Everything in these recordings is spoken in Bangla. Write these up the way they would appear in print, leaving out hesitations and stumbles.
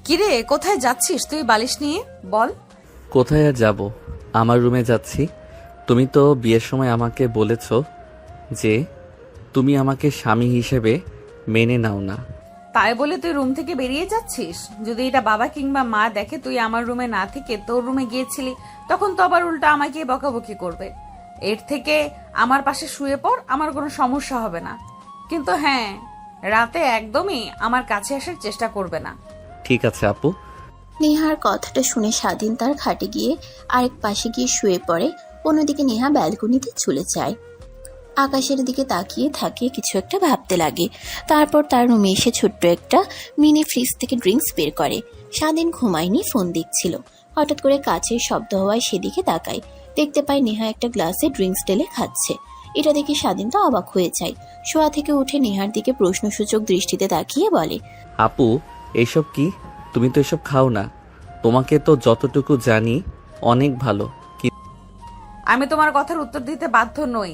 কিরে, কোথায় যাচ্ছিস তুই বালিশ নিয়ে? বল। কোথায় আর যাব, আমার রুমে যাচ্ছি। তুমি তো বিয়ের সময় আমাকে বলেছ যে তুমি আমাকে স্বামী হিসেবে মেনে নাও না। তাই বলে তুই রুম থেকে বেরিয়ে যাচ্ছিস? যদি এটা বাবা কিংবা মা দেখে তুই আমার রুমে না থেকে তোর রুমে গিয়েছিলি, তখন তো আবার উল্টা আমাকে বকাবকি করবে। এর থেকে আমার পাশে শুয়ে পড়, আমার কোনো সমস্যা হবে না। কিন্তু হ্যাঁ, রাতে একদমই আমার কাছে আসার চেষ্টা করবে না। ঠিক আছে আপু। নেহার কথাটা শুনে স্বাধীন তার খাটে গিয়ে আরেক পাশে গিয়ে শুয়ে পড়ে। অন্যদিকে নেহা ব্যালকনিতে চলে যায়। আকাশের দিকে তাকিয়ে থাকে, কিছু একটা ভাবতে লাগে। তারপর তার রুমে এসে ছোট্ট একটা মিনি ফ্রিজ থেকে ড্রিঙ্কস বের করে। স্বাধীন ঘুমায়নি, ফোন দেখছিল। হঠাৎ করে কাচের শব্দ হওয়ায় সেদিকে তাকায়। দেখতে পায় নেহা একটা গ্লাসে ড্রিঙ্কস ঢেলে খাচ্ছে। এটা দেখে স্বাধীন তো অবাক হয়ে যায়। শোয়া থেকে উঠে নেহার দিকে প্রশ্নসূচক দৃষ্টিতে তাকিয়ে বলে, আপু, এইসব কি? তুমি তো এসব খাও না। তোমাকে তো যতটুকু জানি অনেক ভালো। আমি তোমার কথার উত্তর দিতে বাধ্য নই।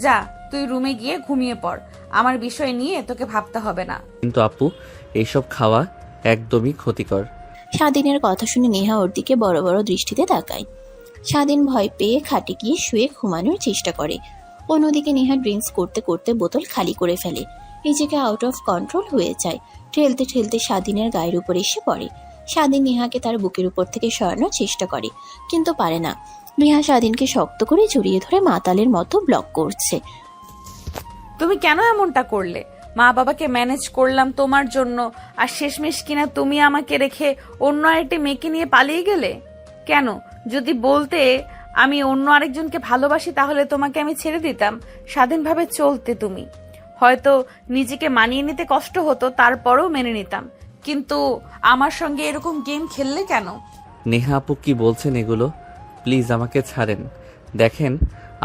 যা, তুই রুমে গিয়ে ঘুমিয়ে পড়। আমার বিষয় নিয়ে তোকে ভাবতে হবে না। কিন্তু আপু, এইসব খাওয়া একদমই ক্ষতিকর। স্বাধীনের কথা শুনে নেহা ওর দিকে বড় বড় দৃষ্টিতে তাকায়। স্বাধীন ভয় পেয়ে খাটে গিয়ে শুয়ে ঘুমানোর চেষ্টা করে। অন্যদিকে নেহা ড্রিঙ্কস করতে করতে বোতল খালি করে ফেলে। নিজেকে আউট অফ কন্ট্রোল হয়ে যায়। ঠেলতে ঠেলতে স্বাধীনের গায়ের উপর এসে পড়ে। স্বাধীন নেহাকে তার বুকের উপর থেকে সরানোর চেষ্টা করে, কিন্তু পারে না। নেহা স্বাধীনকে শক্ত করে জড়িয়ে ধরে মাতালের মতো ব্লক করছে। তুমি কেন এমনটা করলে? মা বাবাকে ম্যানেজ করলাম তোমার জন্য, আর শেষমেশ কিনা তুমি আমাকে রেখে অন্য আরেকটি মেয়েকে নিয়ে পালিয়ে গেলে কেন? যদি বলতে আমি অন্য আরেকজনকে ভালোবাসি, তাহলে তোমাকে আমি ছেড়ে দিতাম, স্বাধীনভাবে চলতে। তুমি হয়তো নিজেকে মানিয়ে নিতে কষ্ট হতো, তারপরেও মেনে নিতাম। কিন্তু আমার সঙ্গে এরকম গেম খেললে কেন? নেহা আপু, কি বলছেন এগুলো? প্লিজ আমাকে ছাড়েন। দেখেন,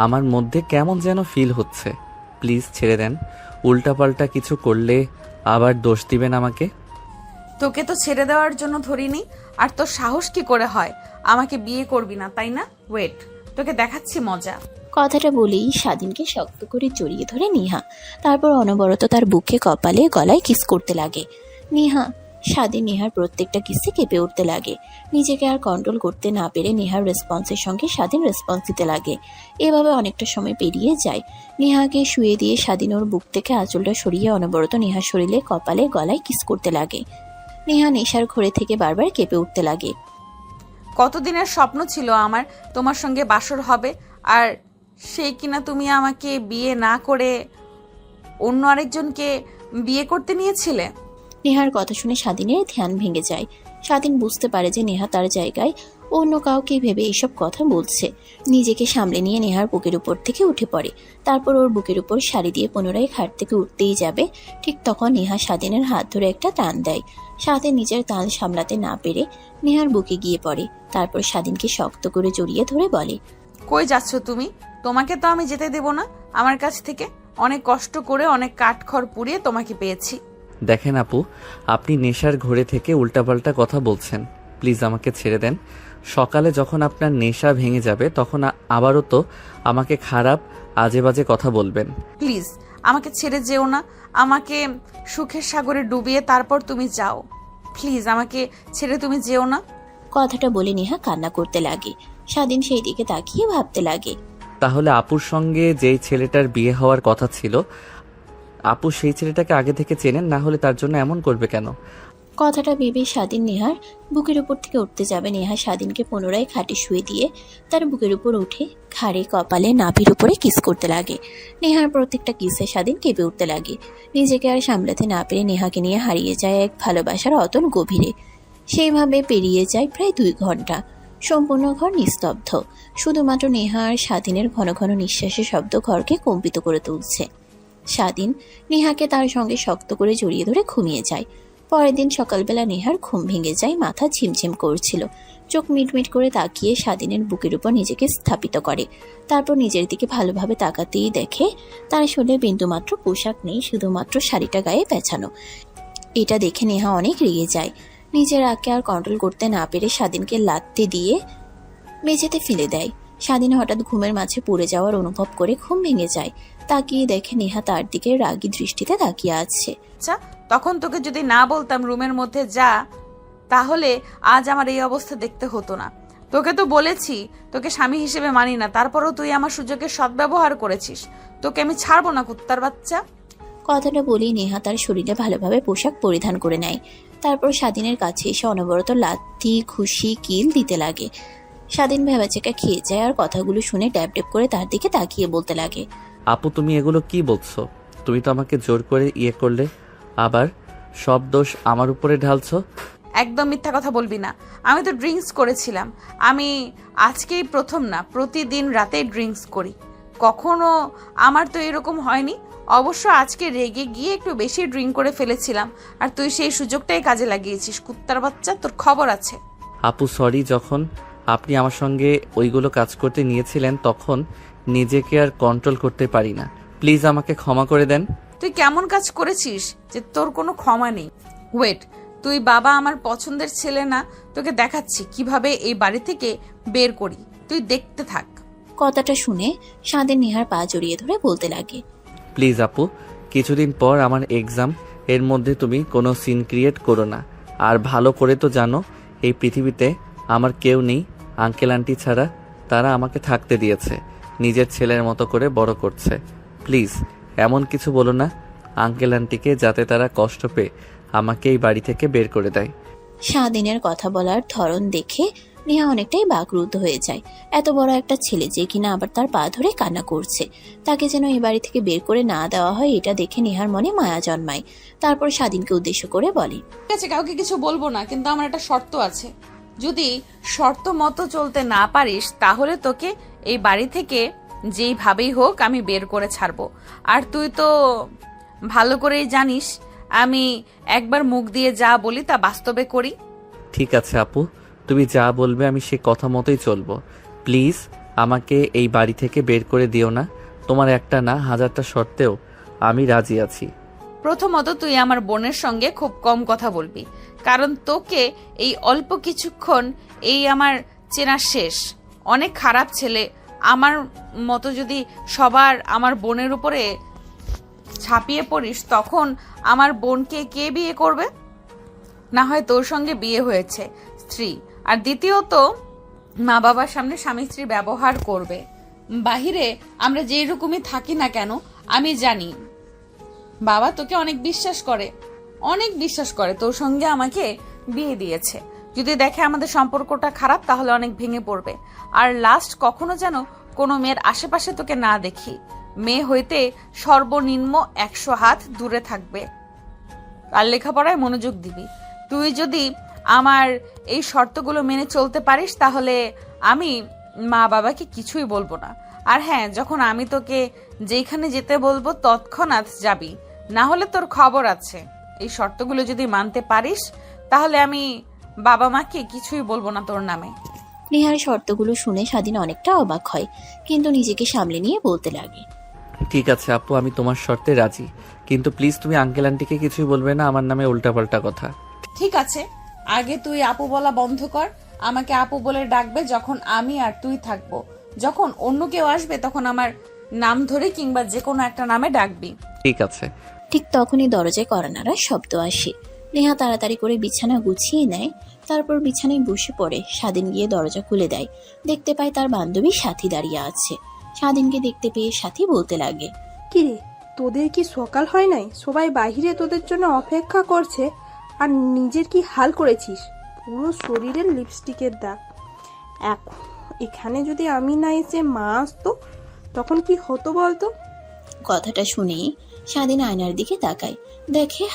আমার মধ্যে কেমন যেন ফিল হচ্ছে। প্লিজ ছেড়ে দেন। উল্টাপাল্টা কিছু করলে আবার দোষ দিবেন আমাকে। তোকে তো ছেড়ে দেওয়ার জন্য ধরিনি। আর তোর সাহস কি করে হয় আমাকে বিয়ে করবি না, তাই না? ওয়েট, তোকে দেখাচ্ছি মজা। কথাটা বলেই স্বাধীনকে শক্ত করে জড়িয়ে ধরে নেহা। তারপর অনবরত তার বুকে, কপালে, গলায় কিস করতে লাগে নেহা। স্বাধীন নেহার প্রত্যেকটা কিসে কেঁপে উঠতে লাগে। নিজেকে আর কন্ট্রোল করতে না পেরে নেহার রেসপন্সের সঙ্গে স্বাধীন রেসপন্স দিতে লাগে। এভাবে অনেকটা সময় পেরিয়ে যায়। নেহাকে শুয়ে দিয়ে স্বাধীন ওর বুক থেকে আঁচলটা সরিয়ে অনবরত নেহার শরীরে, কপালে, গলায় কিস করতে লাগে। নেহা নেশার ঘোরে থেকে বারবার কেঁপে উঠতে লাগে। কতদিনের স্বপ্ন ছিল আমার তোমার সঙ্গে বাসর হবে, আর সেই কিনা তুমি আমাকে বিয়ে না করে অন্য আরেকজনকে বিয়ে করতে নিয়েছিলে। নেহার কথা শুনে স্বাধীনের ধ্যান ভেঙে যায়। স্বাধীন বুঝতে পারে যে নেহা তার জায়গায় অন্য কাউকে ভেবে এইসব কথা বলছে। নিজেকে সামলে নিয়ে নেহার বুকের উপর থেকে উঠে পড়ে। তারপর ওর বুকের উপর শাড়ি দিয়ে পুনরায় খাট থেকে উঠতেই যাবে, ঠিক তখন নেহা স্বাধীনের হাত ধরে একটা টান দেয়। স্বাধীন নিজের টান সামলাতে না পেরে নেহার বুকে গিয়ে পড়ে। তারপর স্বাধীনকে শক্ত করে জড়িয়ে ধরে বলে, কই যাচ্ছ তুমি? তোমাকে তো আমি যেতে দেব না আমার কাছ থেকে। অনেক কষ্ট করে, অনেক কাঠখড় পুড়িয়ে তোমাকে পেয়েছি। দেখেন আপু, আপনি নেশার ঘোরে থেকে উল্টাপাল্টা কথা বলছেন। প্লিজ আমাকে ছেড়ে দেন। সকালে যখন আপনার নেশা ভেঙে যাবে, তখন আবারও তো আমাকে খারাপ আজে বাজে কথা বলবেন। প্লিজ আমাকে ছেড়ে যেও না। আমাকে সুখের সাগরে ডুবিয়ে তারপর তুমি যাও। প্লিজ আমাকে ছেড়ে তুমি যেও না। কথাটা বলে নেহা কান্না করতে লাগে। স্বাধীন সেই দিকে তাকিয়ে ভাবতে লাগে। তাহলে আপুর সঙ্গে যেই ছেলেটার বিয়ে হওয়ার কথা ছিল, আপু সেই ছেলেটাকে আগে থেকে চেনেন, না হলে তার জন্য এমন করবে কেন? কথাটা ভেবে স্বাধীন নেহার বুকের উপর থেকে উঠতে যাবে। নেহা স্বাধীনকে পুনরায় খাটে শুয়ে দিয়ে তার বুকের উপর উঠে ঘাড়ে, কপালে, নাভির উপরে কিস করতে লাগে। নেহার প্রত্যেকটা কিসে স্বাধীন কেঁপে উঠতে লাগে। নিজেকে আর সামলাতে না পেরে নেহাকে নিয়ে হারিয়ে যায় এক ভালোবাসার অতল গভীরে। সেইভাবে পেরিয়ে যায় প্রায় 2 ঘন্টা। সম্পূর্ণ ঘর নিস্তব্ধ। শুধুমাত্র নেহা আর স্বাধীনের ঘন ঘন নিঃশ্বাসের শব্দ ঘরকে কম্পিত করে তুলছে। স্বাধীন নেহাকে তার সঙ্গে শক্ত করে জড়িয়ে ধরে ঘুমিয়ে যায়। পরের দিন সকালবেলা নেহার ঘুম ভেঙে যায়, মাথা ঝিমঝিম করছিল। চোখ মিটমিট করে তাকিয়ে স্বাধীনের বুকের উপর নিজেকে স্থাপিত করে। তারপর নিজের দিকে ভালোভাবে তাকাতেই দেখে তার শরীরে বিন্দুমাত্র পোশাক নেই, শুধুমাত্র শাড়িটা গায়ে পেঁচানো। এটা দেখে নেহা অনেক রেগে যায়। নিজের রাগকে আর কন্ট্রোল করতে না পেরে স্বাধীনকে লাথি দিয়ে মেঝেতে ফেলে দেয়। স্বাধীন হঠাৎ ঘুমের মাঝে পড়ে যাওয়ার অনুভব করে ঘুম ভেঙে যায়। তাকিয়ে দেখে নেহা তার দিকে রাগী দৃষ্টিতে তাকিয়ে আছে। আচ্ছা, তখন তোকে যদি না বলতাম রুমের মধ্যে যা, তাহলে আজ আমার এই অবস্থা দেখতে হতো না। তোকে তো বলেছি তোকে স্বামী হিসেবে মানি না, তারপরও তুই আমার সুযোগের সদ্ব্যবহার করেছিস। তোকে আমি ছাড়বো না, কুত্তার বাচ্চা। কথাটা বলেই নেহা তার শরীরে ভালোভাবে পোশাক পরিধান করে নেয়। তারপর স্বাধীনের কাছে এসে অনবরত লাথি ঘুষি কিল দিতে লাগে। স্বাধীন ভেবাচেকা খেয়ে যায় আর কথাগুলো শুনে ড্যাব ড্যাব করে তার দিকে তাকিয়ে বলতে লাগে, আপু তুমি এগুলো কি বলছো? তুমি তো আমাকে জোর করে করলে, আবার সব দোষ আমার উপরে ঢালছো। একদম মিথ্যা কথা বলবি না। আমি তো ড্রিঙ্কস করেছিলাম। আমি আজকেই প্রথম না, প্রতিদিন রাতে ড্রিঙ্কস করি। কখনো আমার তো এরকম হয়নি। অবশ্য আজকে রেগে গিয়ে একটু বেশি ড্রিঙ্ক করে ফেলেছিলাম, আর তুই সেই সুযোগটাই কাজে লাগিয়েছিস। কুত্তার বাচ্চা, তোর খবর আছে। আপু সরি, যখন আপনি আমার সঙ্গে ওইগুলো কাজ করতে নিয়েছিলেন তখন নিজেকে আর কন্ট্রোল করতে পারি না। প্লিজ আমাকে ক্ষমা করে দেন। তুই কেমন কাজ করেছিস যে তোর কোনো ক্ষমা নেই? ওয়েট, তুই বাবা আমার পছন্দের ছেলে না। তোকে দেখাচ্ছি কিভাবে এই বাড়ি থেকে বের করি, তুই দেখতে থাক। কথাটা শুনে স্বাধীন নেহার পা জড়িয়ে ধরে বলতে লাগে, প্লিজ আপু, কিছুদিন পর আমার এক্সাম, এর মধ্যে তুমি কোনো সিন ক্রিয়েট করো না। আর ভালো করে তো জানো এই পৃথিবীতে আমার কেউ নেই আঙ্কেল আন্টি ছাড়া। তারা আমাকে থাকতে দিয়েছে, নিজের ছেলের মতো করে বড় করছে। প্লিজ এমন কিছু বলো না আঙ্কেল আন্টিকে, যাতে তারা কষ্ট পেয়ে আমাকে এই বাড়ি থেকে বের করে দেয়। স্বাধীনের কথা বলার ধরন দেখে নেহা অনেকটাই বাকরুদ্ধ হয়ে যায়। এত বড় একটা ছেলে যে কিনা আবার তার পা ধরে কান্না করছে, তাকে যেন এই বাড়ি থেকে বের করে না দেওয়া হয় এটা দেখে নেহার মনে মায়া জন্মায়। তারপর স্বাধীনকে উদ্দেশ্য করে বলে, ঠিক আছে, কাউকে কিছু বলবো না, কিন্তু আমার একটা শর্ত আছে। যদি শর্ত মতো চলতে না পারিস তাহলে তোকে এই বাড়ি থেকে যেইভাবেই হোক আমি বের করে ছাড়বো। আর তুই তো ভালো করেই জানিস আমি একবার মুখ দিয়ে যা বলি তা বাস্তবে করি। ঠিক আছে আপু, তুমি যা বলবে আমি সে কথা মতোই চলবো। প্লিজ আমাকে এই বাড়ি থেকে বের করে দিও না। তোমার একটা না হাজারটা শর্তেও আমি রাজি আছি। প্রথমত তুই আমার বোনের সঙ্গে খুব কম কথা বলবি, কারণ তোকে এই অল্প কিছুক্ষণ এই আমার চেনা শেষ। অনেক খারাপ ছেলে। আমার মতো যদি সবার আমার বোনের উপরে ছাপিয়ে পড়িস তখন আমার বোনকে কে বিয়ে করবে? না হয় তোর সঙ্গে বিয়ে হয়েছে স্ত্রী, আর দ্বিতীয়ত মা বাবার সামনে স্বামী স্ত্রী ব্যবহার করবে। বাহিরে আমরা যেই রকমই থাকি না কেন, আমি জানি বাবা তোকে অনেক বিশ্বাস করে, তোর সঙ্গে আমাকে বিয়ে দিয়েছে। যদি দেখে আমাদের সম্পর্কটা খারাপ তাহলে অনেক ভেঙে পড়বে। আর লাস্ট কখনো যেন কোনো মেয়ের আশেপাশে তোকে না দেখি। মেয়ে হইতে সর্বনিম্ন 100 হাত দূরে থাকবে, আর লেখাপড়ায় মনোযোগ দিবি। তুই যদি আমার এই শর্তগুলো মেনে চলতে পারিস তাহলে আমি মা বাবাকে কিছুই বলবো না। আর হ্যাঁ, যখন আমি তোকে যেখানে যেতে বলবো তৎক্ষণাৎ যাবি, না হলে তোর খবর আছে। এই শর্তগুলো যদি মানতে পারিস তাহলে আমি বাবা মাকে কিছুই বলবো না তোর নামে। নেহার শর্তগুলো শুনে স্বাধীন অনেকটা অবাক হয়, কিন্তু নিজেকে সামলে নিয়ে বলতে লাগে, ঠিক আছে আপু, আমি তোমার শর্তে রাজি, কিন্তু প্লিজ তুমি আঙ্কেল আন্টিকে কিছুই বলবে না আমার নামে উল্টাপাল্টা কথা। ঠিক আছে, আগে তুই আপু বলা বন্ধ কর। আমাকে আপু বলে ডাকবে যখন আমি আর তুই থাকবো। যখন অন্য কেউ আসবে তখন আমার নাম ধরে কিংবা যে কোনো একটা নামে ডাকবি। ঠিক আছে। ঠিক তখনই দরজায় কড়া নাড়ার শব্দ আসে। নেহা তাড়াতাড়ি করে বিছানা গুছিয়ে নেয়, তারপর বিছানায় বসে পড়ে। স্বাধীন গিয়ে দরজা খুলে দেয়, দেখতে পায় তার বান্ধবী সাথী দাঁড়িয়ে আছে। স্বাধীনকে দেখতে পেয়ে সাথী বলতে লাগে, কিরে, তোদের কি সকাল হয় নাই? সবাই বাইরে তোদের জন্য অপেক্ষা করছে, আর নিজের কি হাল করেছিস? পুরো শরীরের লিপস্টিকের দাগ। এখানে যদি আমি না এসে মা আসতো তখন কি হতো বলতো? কথাটা শুনেই স্বাধীন আয়নার দিকে তাকায়, দেখে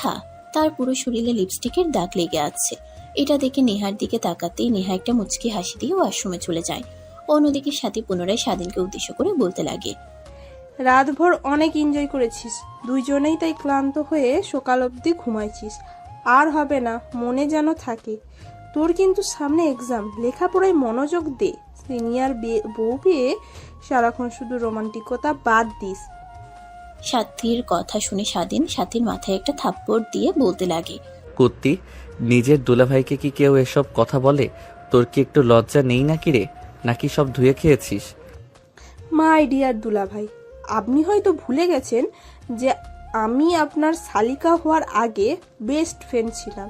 তার পুরো শরীরে লিপস্টিকের দাগ লেগে আছে। এটা দেখে নেহার দিকে তাকাতেই নেহা একটা মুচকি হাসি দিয়ে ওয়াশরুমে চলে যায়। অন্যদিকে সাথী পুনরায় স্বাধীনকে উদ্দেশ্য করে বলতে লাগে, রাতভর অনেক এনজয় করেছিস, দুইজনেই তাই ক্লান্ত হয়ে সকাল অবধি ঘুমাইছিস। আর হবে না, মনে যেন থাকে। তোর কিন্তু সামনে এক্সাম, লেখাপড়ায় মনোযোগ দে। সিনিয়র বউ পেয়ে সারাক্ষণ শুধু রোমান্টিকতা বাদ দিস। সাথীর কথা শুনে স্বাধীন সাথীর মাথায় একটা থাপ্পড় দিয়ে বলতে লাগে, কুত্তি, নিজের দুলাভাইকে কি কেউ এসব কথা বলে? তোর কি একটু লজ্জা নেই নাকি রে? নাকি সব ধুয়ে খেয়েছিস? মাই ডিয়ার দুলাভাই, আপনি হয়তো ভুলে গেছেন যে আমি আপনার শালিকা হওয়ার আগে বেস্ট ফ্রেন্ড ছিলাম।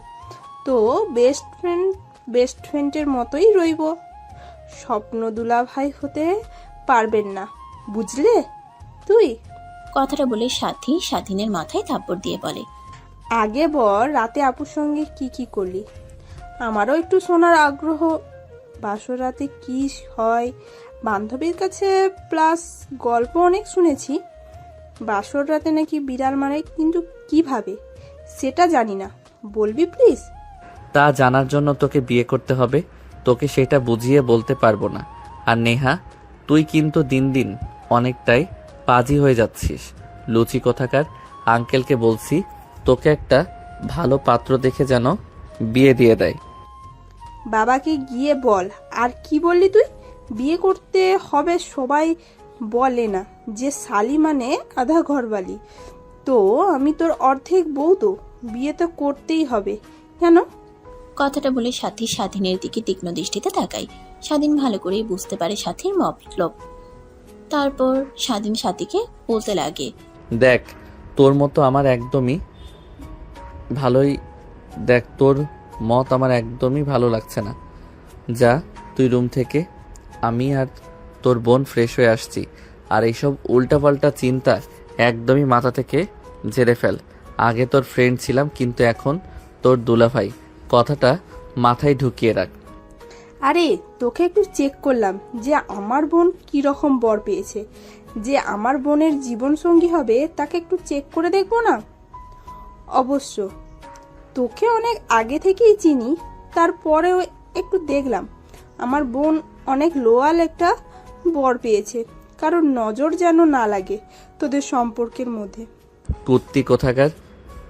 তো বেস্ট ফ্রেন্ডের মতোই রইব। স্বপ্ন দুলাভাই হতে পারবেন না, বুঝলে তুই? কথাটা বলে সাথী স্বাধীনের মাথায় থাপ্পড় দিয়ে বলে, আগে বল রাতে আপুর সঙ্গে কি কি করলি, আমারও একটু শোনার আগ্রহ। বাসর রাতে কি হয় বান্ধবীর কাছে, প্লাস গল্প অনেক শুনেছি। বাসর রাতে নাকি বিড়াল মারে, কিন্তু কিভাবে সেটা জানি না, বলবি প্লিজ? তা জানার জন্য তোকে বিয়ে করতে হবে, তোকে সেটা বুঝিয়ে বলতে পারবো না। আর নেহা, তুই কিন্তু দিন দিন অনেকটাই পাজি হয়ে যাচ্ছিস। লুচি কোথাকার। আঙ্কেলকে বলছি তোকে একটা ভালো পাত্র দেখে যেন বিয়ে দিয়ে দেয়। বাবাকে গিয়ে বল। আর কি বললি তুই? বিয়ে করতে হবে সবাই বলে না যে শালি মানে আধা ঘরবালি? তো আমি তোর অর্ধেক বউ, তো বিয়ে তো করতেই হবে। কেন? কথাটা বলে সাথী স্বাধীনের দিকে তীক্ষ্ণ দৃষ্টিতে তাকায়। স্বাধীন ভালো করেই বুঝতে পারে সাথীর মতলব। তারপর স্বাধীন সাথীকে বলতে লাগে, দেখ তোর মতো আমার একদমই ভালোই দেখ তোর মত আমার একদমই ভালো লাগছে না। যা তুই রুম থেকে, আমি আর তোর বোন ফ্রেশ হয়ে আসছি। আর এইসব উল্টাপাল্টা চিন্তা একদমই মাথা থেকে ঝেড়ে ফেল। আগে তোর ফ্রেন্ড ছিলাম, কিন্তু এখন তোর দুলাভাই। কথাটা মাথায় ঢুকিয়ে রাখ। আরে তোকে একটু চেক করলাম যে আমার বোন কি রকম বর পেয়েছে। যে আমার বোনের জীবন সঙ্গী হবে তাকে একটু চেক করে দেখবো না? অবশ্য তোকে অনেক আগে থেকেই চিনি, তারপরেও একটু দেখলাম আমার বোন অনেক লোয়াল একটা বর পেয়েছে। কারণ নজর যেন না লাগে তোদের সম্পর্কের মধ্যে। কুত্তি কোথাকার।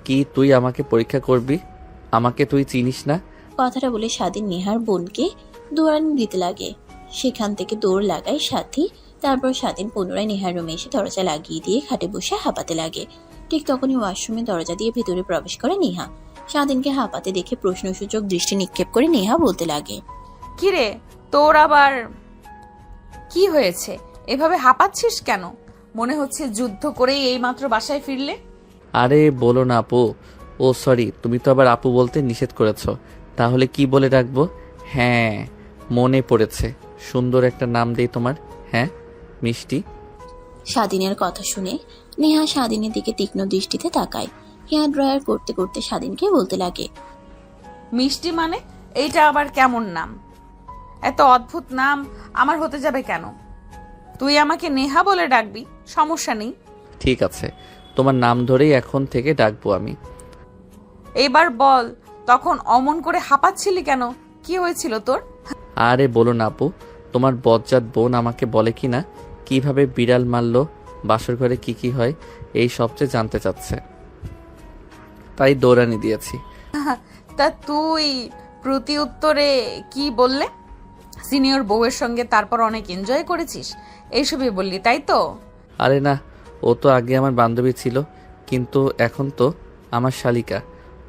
কি তুই আমাকে পরীক্ষা করবি? আমাকে তুই চিনিস না? কথাটা বলে স্বাধীন নেহার বোনকে দৌড়ানি দিতে লাগে। সেখান থেকে দৌড় লাগায় সাথী। তারপর স্বাধীন পুনরায় নেহার রুমে এসে দরজা লাগিয়ে দিয়ে খাটে বসে হাঁপাতে লাগে। ঠিক তখনই ওয়াশরুমে দরজা দিয়ে ভেতরে প্রবেশ করে নেহা। স্বাধীনকে হাঁপাতে দেখে প্রশ্নসূচক দৃষ্টি নিক্ষেপ করে নেহা বলতে লাগে, কিরে, তোর আবার কি হয়েছে? এভাবে হাঁপাচ্ছিস কেন? মনে হচ্ছে যুদ্ধ করেই এইমাত্র বাসায় ফিরলে। আরে বলো না আপু। ও সরি, তুমি তো আবার আপু বলতে নিষেধ করেছ। তাহলে কি বলে রাখবো? হ্যাঁ, মনে পড়েছে। সুন্দর একটা নাম দেই তোমার। হ্যাঁ, মিষ্টি। স্বাধীনের কথা শুনে নেহা স্বাধীনের দিকে তীক্ষ্ণ দৃষ্টিতে তাকায়। হেয়ার ড্রায়ার করতে করতে স্বাধীনকে বলতে লাগে, মিষ্টি মানে? এইটা আবার কেমন নাম? এত অদ্ভুত নাম আমার হতে যাবে কেন? তুই আমাকে নেহা বলে ডাকবি, সমস্যা নেই। ঠিক আছে, তোমার নাম ধরেই এখন থেকে ডাকবো আমি। এবার বল, তখন অমন করে হাঁপাচ্ছিলি কেন? কি হয়েছিল তোর? আরে বলো না আপু, তোমার বজ্জাত বোন আমাকে বলে কি না কিভাবে বিড়াল মারলো, বাসর ঘরে কি কি হয়, এই সবচেয়ে জানতে চাচ্ছে, তাই দৌড়ানি দিয়েছি। তা তুই প্রতি উত্তরে কি বললে? সিনিয়র বউয়ের সঙ্গে তারপর অনেক এনজয় করেছিস, এইসবই বললি, তাই তো? আরে না, ও তো আগে আমার বান্ধবী ছিল, কিন্তু এখন তো আমার শালিকা।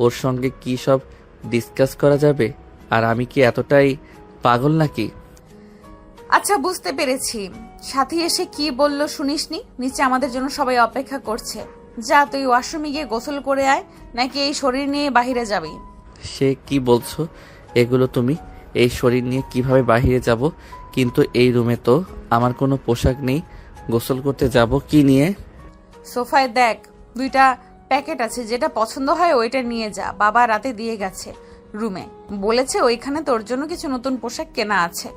ওর সঙ্গে কি সব ডিসকাস করা যাবে? আর আমি কি এতটাই পাগল নাকি? আচ্ছা, বুঝতে পেরেছি। সাথী এসে কি বললো শুনিসনি? নিচে আমাদের জন্য সবাই অপেক্ষা করছে। যা, তুই ওয়াশরুমে গিয়ে গোসল করে আয়, নাকি এই শরীর নিয়ে বাহিরে যাবি? সে কি বলছো এগুলো তুমি? এই শরীর নিয়ে কিভাবে বাইরে যাব? কিন্তু এই রুমে তো আমার কোনো পোশাক নেই, গোসল করতে যাব কি নিয়ে? সোফায় দেখ, 2টা প্যাকেট আছে, যেটা পছন্দ হয় ওইটা নিয়ে যা। বাবা রাতে দিয়ে গেছে রুমে, বলেছে ওইখানে তোর জন্য কিছু নতুন পোশাক কেনা আছে।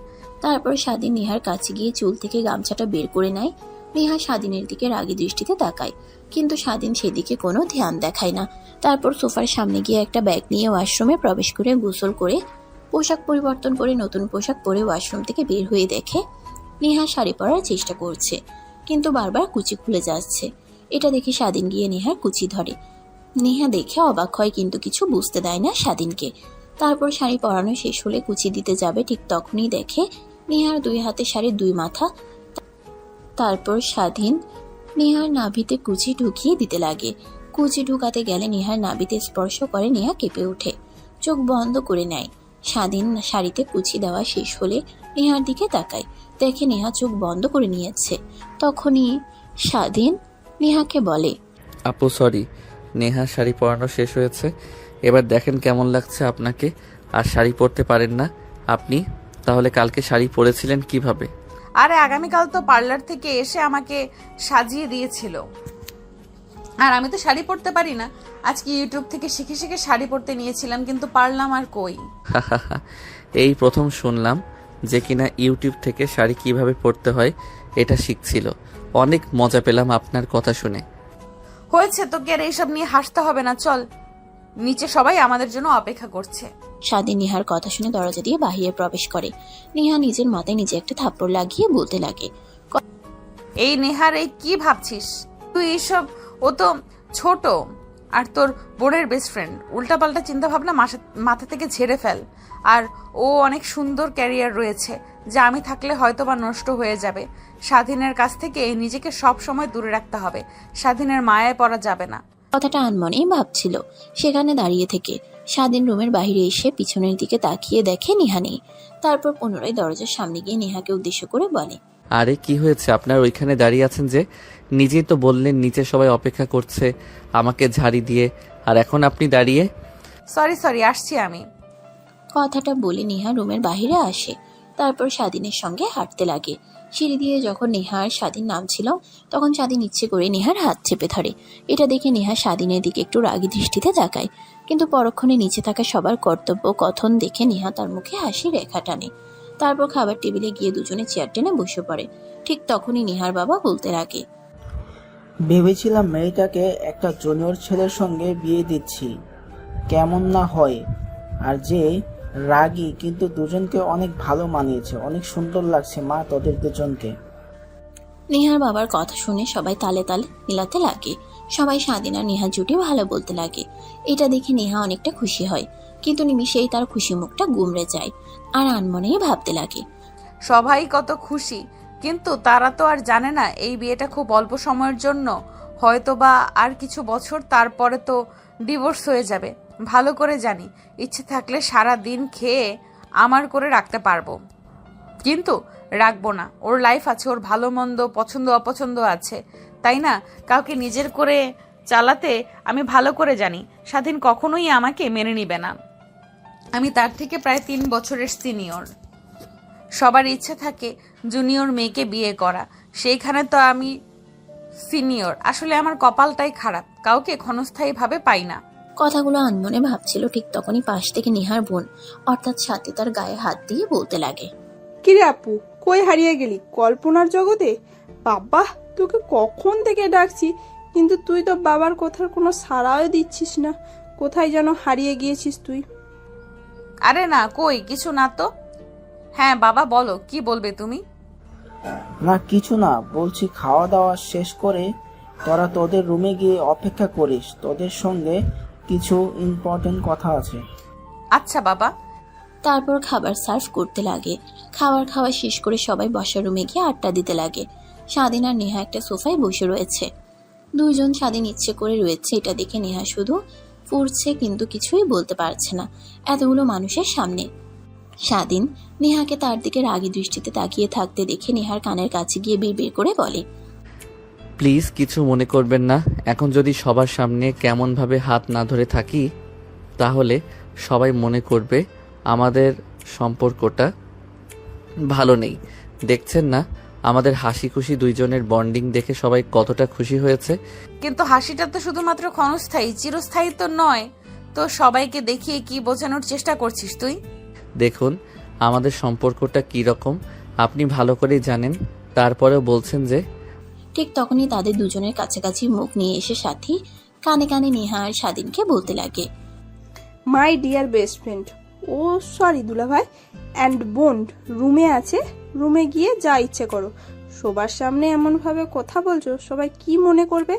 তারপর স্বাধীন নেহার কাছে গিয়ে চুল থেকে গামছাটা বের করে নেয়। নেহা স্বাধীনের দিকে রাগী দৃষ্টিতে তাকায়, কিন্তু স্বাধীন সেদিকে কোনো ধ্যান দেখায় না। তারপর সোফার সামনে গিয়ে একটা ব্যাগ নিয়ে ওয়াশরুমে প্রবেশ করে গোসল করে পোশাক পরিবর্তন করে নতুন পোশাক পরে ওয়াশরুম থেকে বের হয়ে দেখে নেহা শাড়ি পরার চেষ্টা করছে, কিন্তু বারবার কুচি খুলে যাচ্ছে। এটা দেখে স্বাধীন গিয়ে নেহার কুচি ধরে। নেহা দেখে অবাক হয়, কিন্তু কিছু বুঝতে দেয় না স্বাধীনকে। তারপর শাড়ি পরানো শেষ হলে কুচি দিতে যাবে, ঠিক তখনই দেখে নেহার 2 হাতে শাড়ির 2 মাথা। তারপর স্বাধীন নেহার নাভিতে কুচি ঢুকিয়ে দিতে লাগে। কুচি ঢুকাতে গেলে নেহার নাভিতে স্পর্শ করে নেহা কেঁপে ওঠে, চোখ বন্ধ করে নেয়। স্বাধীন শাড়িতে কুচি দেওয়া শেষ হলে নেহার দিকে তাকায়, দেখে নেহা চোখ বন্ধ করে নিয়েছে। তখনই স্বাধীন নেহাকে বলে, আপু সরি, নেহা শাড়ি পরানো শেষ হয়েছে, এবার দেখেন কেমন লাগছে আপনাকে। আর শাড়ি পরতে পারেন না আপনি, তাহলে কালকে শাড়ি পরেছিলেন কিভাবে? আরে আগামীকাল তো পার্লার থেকে এসে আমাকে সাজিয়ে দিয়েছিল, আর আমি তো শাড়ি পরতে পারি না। আজকে ইউটিউব থেকে শিখে শিখে শাড়ি পরতে নিয়েছিলাম, কিন্তু পারলাম আর কই। এই প্রথম শুনলাম যে কিনা ইউটিউব থেকে শাড়ি কিভাবে পরতে হয় এটা শিখছিল। অনেক মজা পেলাম আপনার কথা শুনে। হয়েছে, তোকে আর এইসব নিয়ে হাসতে হবে না, চল নিচে, সবাই আমাদের জন্য অপেক্ষা করছে। স্বাধীন নেহার কথা শুনে দরজা দিয়ে বাহিরে প্রবেশ করে। নেহা নিজের মাথায় নিজে একটা থাপ্পড় লাগিয়ে বলতে লাগে, এই নেহার, এই কি ভাবছিস তুই এইসব? ও তো ছোট আর তোর বোনের বেস্ট ফ্রেন্ড। উল্টাপাল্টা চিন্তা ভাবনা মাথা থেকে ঝেড়ে ফেল। আর ও অনেক সুন্দর ক্যারিয়ার রয়েছে, যা আমি থাকলে হয়তো বা নষ্ট হয়ে যাবে। স্বাধীনের কাছ থেকে নিজেকে সব সময় দূরে রাখতে হবে। স্বাধীনের মায়ায় পড়া যাবে না। কথাটা আনমনেই ভাবছিল। সেখানে দাঁড়িয়ে থেকে স্বাধীন রুমের বাইরে এসে পিছনের দিকে তাকিয়ে দেখে নেহা নেই। তারপর পুনরায় দরজার সামনে গিয়ে নেহাকে উদ্দেশ্য করে বলে, আরে কি হয়েছে আপনার? ওইখানে দাঁড়িয়ে আছেন যে? নিজেই তো বললেন নিচে সবাই অপেক্ষা করছে আমাকে ঝাড়ি দিয়ে, আর এখন আপনি দাঁড়িয়ে? সরি, আসছি আমি। কথাটা বলে নেহা রুমের বাইরে আসে। তারপর স্বাধীনের সঙ্গে হাঁটতে লাগে। সিঁড়ি দিয়ে যখন নেহা আর স্বাধীন নামছিল, তখন স্বাধীন ইচ্ছে করে নেহার হাত চেপে ধরে। এটা দেখে নেহা স্বাধীনের দিকে একটু রাগী দৃষ্টিতে তাকায়, কিন্তু পরক্ষণে নিচে থাকা সবার কর্তব্য কথন দেখে নেহা তার মুখে হাসি রেখা টানে। তারপর খাবার টেবিলে গিয়ে দুজনে চেয়ার টেনে বসে পড়ে। ঠিক তখনই নেহার বাবা বলতে লাগে, ভেবেছিলাম মেয়েটাকে একটা জুনিয়র ছেলের সঙ্গে বিয়ে দিচ্ছি, কেমন না হয়। আর যে রাগী, কিন্তু দুজনকে অনেক ভালো মানিয়েছে, অনেক সুন্দর লাগছে মা তোদের দুজনকে। নেহার বাবার কথা শুনে সবাই তালে তালে মিলাতে লাগে। সবাই স্বাধীন আর নেহা জুটি ভালো বলতে লাগে। এটা দেখে নেহা অনেকটা খুশি হয়, কিন্তু নিমিষেই তার খুশি মুখটা গুমড়ে যায় আর আনমনেই ভাবতে লাগে, সবাই কত খুশি, কিন্তু তারা তো আর জানে না এই বিয়েটা খুব অল্প সময়ের জন্য, হয়তো বা আর কিছু বছর, তারপরে তো ডিভোর্স হয়ে যাবে। ভালো করে জানি, ইচ্ছে থাকলে সারা দিন খেয়ে আমার করে রাখতে পারবো, কিন্তু রাখবো না। ওর লাইফ আছে, ওর ভালো মন্দ পছন্দ অপছন্দ আছে, তাই না? কাউকে নিজের করে চালাতে আমি ভালো করে জানি স্বাধীন কখনোই আমাকে মেনে নিবে না। আমি তার থেকে প্রায় 3 বছরের সিনিয়র। সবার ইচ্ছে থাকে জুনিয়র মেয়েকে বিয়ে করা, সেইখানে তো আমি সিনিয়র। আসলে আমার কপালটাই খারাপ, কাউকে ক্ষণস্থায়ীভাবে পাই না। কথাগুলো আনমনে ভাবছিল। ঠিক তখনই পাশ থেকে নেহার বোন অর্থাৎ সাথে তার গায়ে হাত দিয়ে বলতে লাগে, কিরে আপু, কই হারিয়ে গেলি কল্পনার জগতে? বাবা, তোকে কখন থেকে ডাকছি, কিন্তু তুই তো বাবার কথার কোনো সাড়াও দিচ্ছিস না। কোথায় যেন হারিয়ে গিয়েছিস তুই? আরে না, কই কিছু না তো। হ্যাঁ বাবা, বলো, কি বলবে তুমি? না কিছু না, বলছি খাওয়া দাওয়া শেষ করে তোরা তোদের রুমে গিয়ে অপেক্ষা করিস, তোদের সঙ্গে কিছু ইম্পর্টেন্ট কথা আছে। আচ্ছা বাবা। তারপর খাবার সার্ভ করতে লাগে। খাওয়া শেষ করে সবাই বসার রুমে গিয়ে আড্ডা দিতে লাগে। স্বাধীন আর নেহা একটা সোফায় বসে রয়েছে। দুইজন স্বাধীন ইচ্ছে করে রয়েছে, এটা দেখে নেহা শুধু ফুরছে, কিন্তু কিছুই বলতে পারছে না এতগুলো মানুষের সামনে। স্বাধীন নেহাকে তার দিকে রাগী দৃষ্টিতে তাকিয়ে থাকতে দেখে নেহার কানের কাছে গিয়ে বিড়বিড় করে বলে, প্লিজ কিছু মনে করবেন না। এখন যদি সবার সামনে কেমনভাবে হাত না ধরে থাকি, তাহলে সবাই মনে করবে আমাদের সম্পর্কটা ভালো নেই। দেখছেন না আমাদের হাসি খুশি দুইজনের বন্ডিং দেখে সবাই কতটা খুশি হয়েছে। কিন্তু হাসিটা তো শুধুমাত্র ক্ষণস্থায়ী, চিরস্থায়ী তো নয়। তো সবাইকে দেখিয়ে কি বোঝানোর চেষ্টা করছিস তুই? দেখুন আমাদের সম্পর্কটা কি রকম আপনি ভালো করেই জানেন, তারপরেও বলছেন যে। ঠিক তখনই তাদের দুজনের কাছাকাছি মুখ নিয়ে এসে সাথী কানে কানে নেহা আর স্বাধীনকে বলতে লাগে, my dear best friend, oh sorry দুলা ভাই অ্যান্ড বোন রুমে আছে, রুমে গিয়ে যা ইচ্ছে করো। সবার সামনে এমনভাবে কথা বলছো, সবাই কি মনে করবে?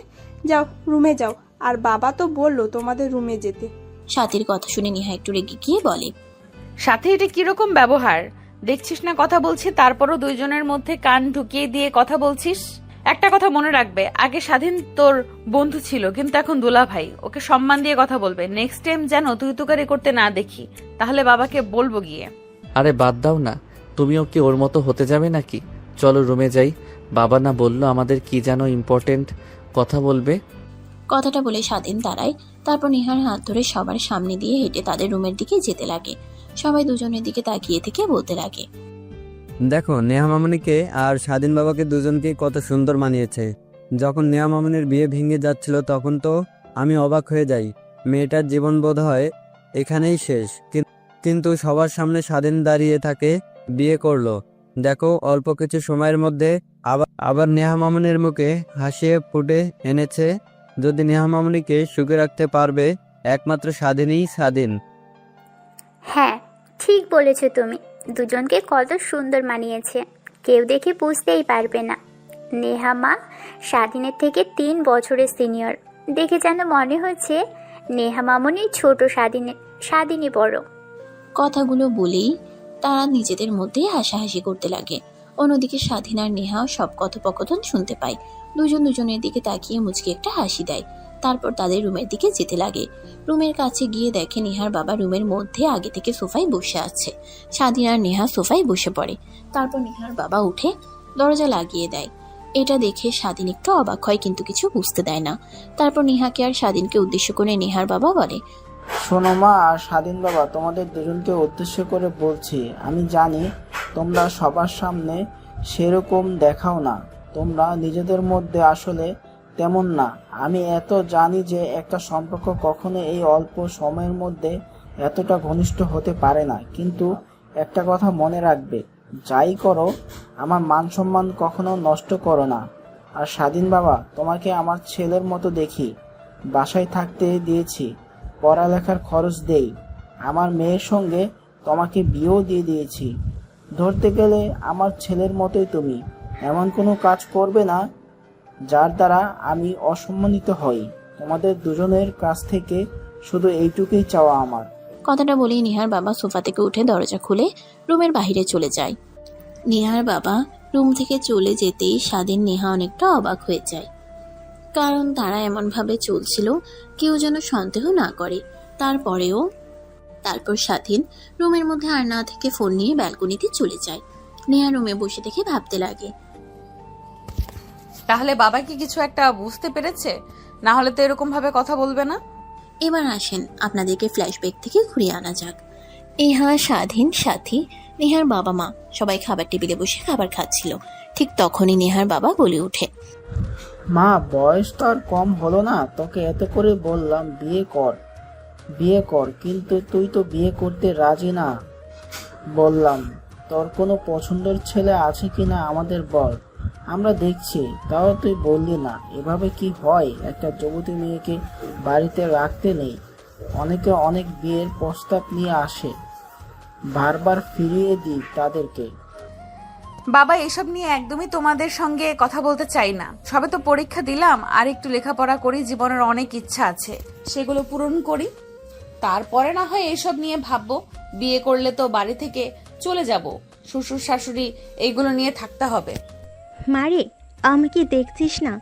যাও রুমে যাও। আর বাবা তো বললো তোমাদের রুমে যেতে। সাথীর কথা শুনে নেহা একটু রেগে গিয়ে বলে, সাথে এটা কিরকম ব্যবহার? দেখছিস না কথা বলছি, তারপরও দুইজনের মধ্যে কান ঢুকিয়ে দিয়ে কথা বলছিস। একটা কথা মনে রাখবে, আগে স্বাধীন তোর বন্ধু ছিল, কিন্তু এখন দুলা ভাই। ওকে সম্মান দিয়ে কথা বলবে। নেক্সট টাইম যেন তুই তুকারি করতে না দেখি, তাহলে বাবাকে বলবো গিয়ে। আরে বাদ দাও না, তুমিও কি ওর মতো হতে যাবে নাকি? চলো রুমে যাই। বাবা না বললো আমাদের কি যেন ইম্পর্টেন্ট কথা বলবে। কথাটা বলে স্বাধীন দাঁড়ায়। তারপর নেহার হাত ধরে সবার সামনে দিয়ে হেঁটে তাদের রুমের দিকে যেতে লাগে। সবাই দুজনের দিকে তাকিয়ে থেকে বলতে লাগে, দেখো নেহা মামুনিকে আর স্বাধীন বাবাকে দুজনকে কত সুন্দর মানিয়েছে। যখন নেহা মামুনির বিয়ে ভেঙে যাচ্ছিল তখন তো আমি অবাক হয়ে যাই, মেয়েটার জীবন বোধ হয় এখানেই শেষ। কিন্তু সবার সামনে স্বাধীন দাঁড়িয়ে থাকে, বিয়ে করলো। দেখো অল্প কিছু সময়ের মধ্যে আবার নেহা মামুনির মুখে হাসিয়ে ফুটে এনেছে। যদি নেহা মামুনিকে সুখে রাখতে পারবে একমাত্র স্বাধীনই স্বাধীন। হ্যাঁ, ঠিক বলেছো তুমি। দুজনকে কত সুন্দর মানিয়েছে, কেউ দেখে বুঝতেই পারবে না। নেহা মা স্বাধীনের থেকে 3 বছরের সিনিয়র। দেখে যেন মনে হচ্ছে নেহা মামুনি ছোট, স্বাধীনই বড়। কথাগুলো বলেই তারা নিজেদের মধ্যেই হাসাহাসি করতে লাগে। অন্যদিকে স্বাধীন আর নেহা সব কথোপকথন শুনতে পায়। দুজন দুজনের দিকে তাকিয়ে মুচকি একটা হাসি দেয়। তারপর তাদের রুমের দিকে যেতে লাগে। রুমের কাছে গিয়ে দেখে নেহার বাবা রুমের মধ্যে আগে থেকে সোফায় বসে আছে। স্বাধীন আর নেহা সোফায় বসে পড়ে। তারপর নেহার বাবা উঠে দরজা লাগিয়ে দেয়। এটা দেখে স্বাধীন একটু অবাক হয়, কিন্তু কিছু বুঝতে দেয় না। তারপর নেহাকে আর স্বাধীনকে উদ্দেশ্য করে নেহার বাবা বলে, শোনো মা আর স্বাধীন বাবা, তোমাদের দুজনকে উদ্দেশ্য করে বলছি, আমি জানি তোমরা সবার সামনে সেরকম দেখাও না, তোমরা নিজেদের মধ্যে আসলে তেমন না। আমি এত জানি যে একটা সম্পর্ক কখনো এই অল্প সময়ের মধ্যে এতটা ঘনিষ্ঠ হতে পারে না। কিন্তু একটা কথা মনে রাখবে, যাই করো আমার মান সম্মান কখনো নষ্ট করো না। আর স্বাধীন বাবা, তোমাকে আমার ছেলের মতো দেখি, বাসায় থাকতে দিয়েছি, পড়ালেখার খরচ দেই, আমার মেয়ের সঙ্গে তোমাকে বিয়েও দিয়ে দিয়েছি। ধরতে গেলে আমার ছেলের মতোই তুমি। এমন কোনো কাজ করবে না যার দ্বারা আমি অসম্মানিত হই। তোমাদের দুজনের কাছ থেকে শুধু এইটুকুই চাওয়া আমার। কথাটা বলেই নেহার বাবা সোফা থেকে উঠে দরজা খুলে রুমের বাইরে চলে যায়। নেহার বাবা রুম থেকে চলে যেতেই স্বাধীন নেহা অনেকটা অবাক হয়ে যায়, কারণ তারা এমনভাবে চলছিল কেউ যেন সন্দেহ না করে। তারপর স্বাধীন রুমের মধ্যে আর না থেকে ফোন নিয়ে ব্যালকনিতে চলে যায়। নেহা রুমে বসে থেকে ভাবতে লাগে, তাহলে বাবা কি কিছু একটা বুঝতে পেরেছে? না হলে তো এরকম ভাবে কথা বলবে না। এবার আসেন আপনাদেরকে ফ্ল্যাশব্যাক থেকে ঘুরিয়ে আনা যাক। নেহা, স্বাধীন, সাথী, নেহার বাবা মা সবাই খাবার টেবিলে বসে খাবার খাচ্ছিল। ঠিক তখনই নেহার বাবা বলে ওঠে, মা, বয়স তো আর কম হলো না, তোকে এত করে বললাম বিয়ে কর, কিন্তু তুই তো বিয়ে করতে রাজি না। বললাম তোর কোনো পছন্দের ছেলে আছে কিনা আমাদের বল, আমরা দেখছি, তাও তুই বললি না। এভাবে কি হয়? একটা যুবতী মেয়েকে বাড়িতে রাখতে নেই। অনেকে অনেক বিয়ের প্রস্তাব নিয়ে আসে, বারবার ফিরিয়ে দিই তাদেরকে। বাবা, এসব নিয়ে একদমই তোমাদের সঙ্গে কথা বলতে চাই না। সবে তো পরীক্ষা দিলাম, আর একটু লেখাপড়া করি, জীবনের অনেক ইচ্ছা আছে, সেগুলো পূরণ করি, তারপরে না হয় এসব নিয়ে ভাববো। বিয়ে করলে তো বাড়ি থেকে চলে যাব, শ্বশুর শাশুড়ি এইগুলো নিয়ে থাকতে হবে। মারে, আমাকে দেখছিস না?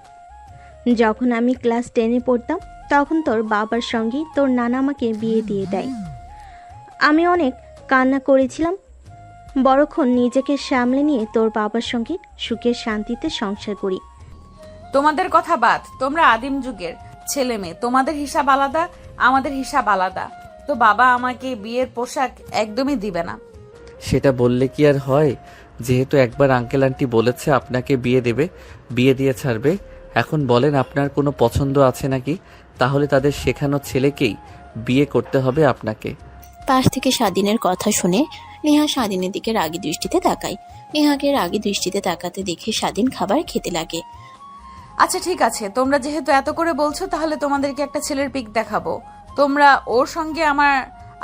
যখন আমি ক্লাস 10-এ পড়তাম তখন তোর বাবার সঙ্গে তোর নানা আমাকে বিয়ে দিয়ে দেয়। আমি অনেক কান্না করেছিলাম, বড়ক্ষণ নিজেকে সামলে নিয়ে তোর বাবার সঙ্গে সুখে শান্তিতে সংসার করি। তোমাদের কথা বাদ, তোমরা আদিম যুগের ছেলে মেয়ে, তোমাদের হিসাব আলাদা, আমাদের হিসাব আলাদা। তো বাবা আমাকে বিয়ের পোশাক একদমই দিবে না। সেটা বললে কি আর হয়? যেহেতু একবার আঙ্কেল আন্টি বলেছে আপনাকে বিয়ে দেবে, বিয়ে দিয়ে ছাড়বে, এখন বলেন আপনার কোনো পছন্দ আছে নাকি? তাহলে তাদের শেখানো ছেলেকেই বিয়ে করতে হবে আপনাকে। পাশ থেকে স্বাধীনের কথা শুনে নেহা স্বাধীনের দিকে রাগী দৃষ্টিতে তাকায়। নেহাকে রাগী দৃষ্টিতে তাকাতে দেখে স্বাধীন খাবার খেতে লাগে। আচ্ছা ঠিক আছে, তোমরা যেহেতু এত করে বলছো, তাহলে তোমাদেরকে একটা ছেলের পিক দেখাবো। তোমরা ওর সঙ্গে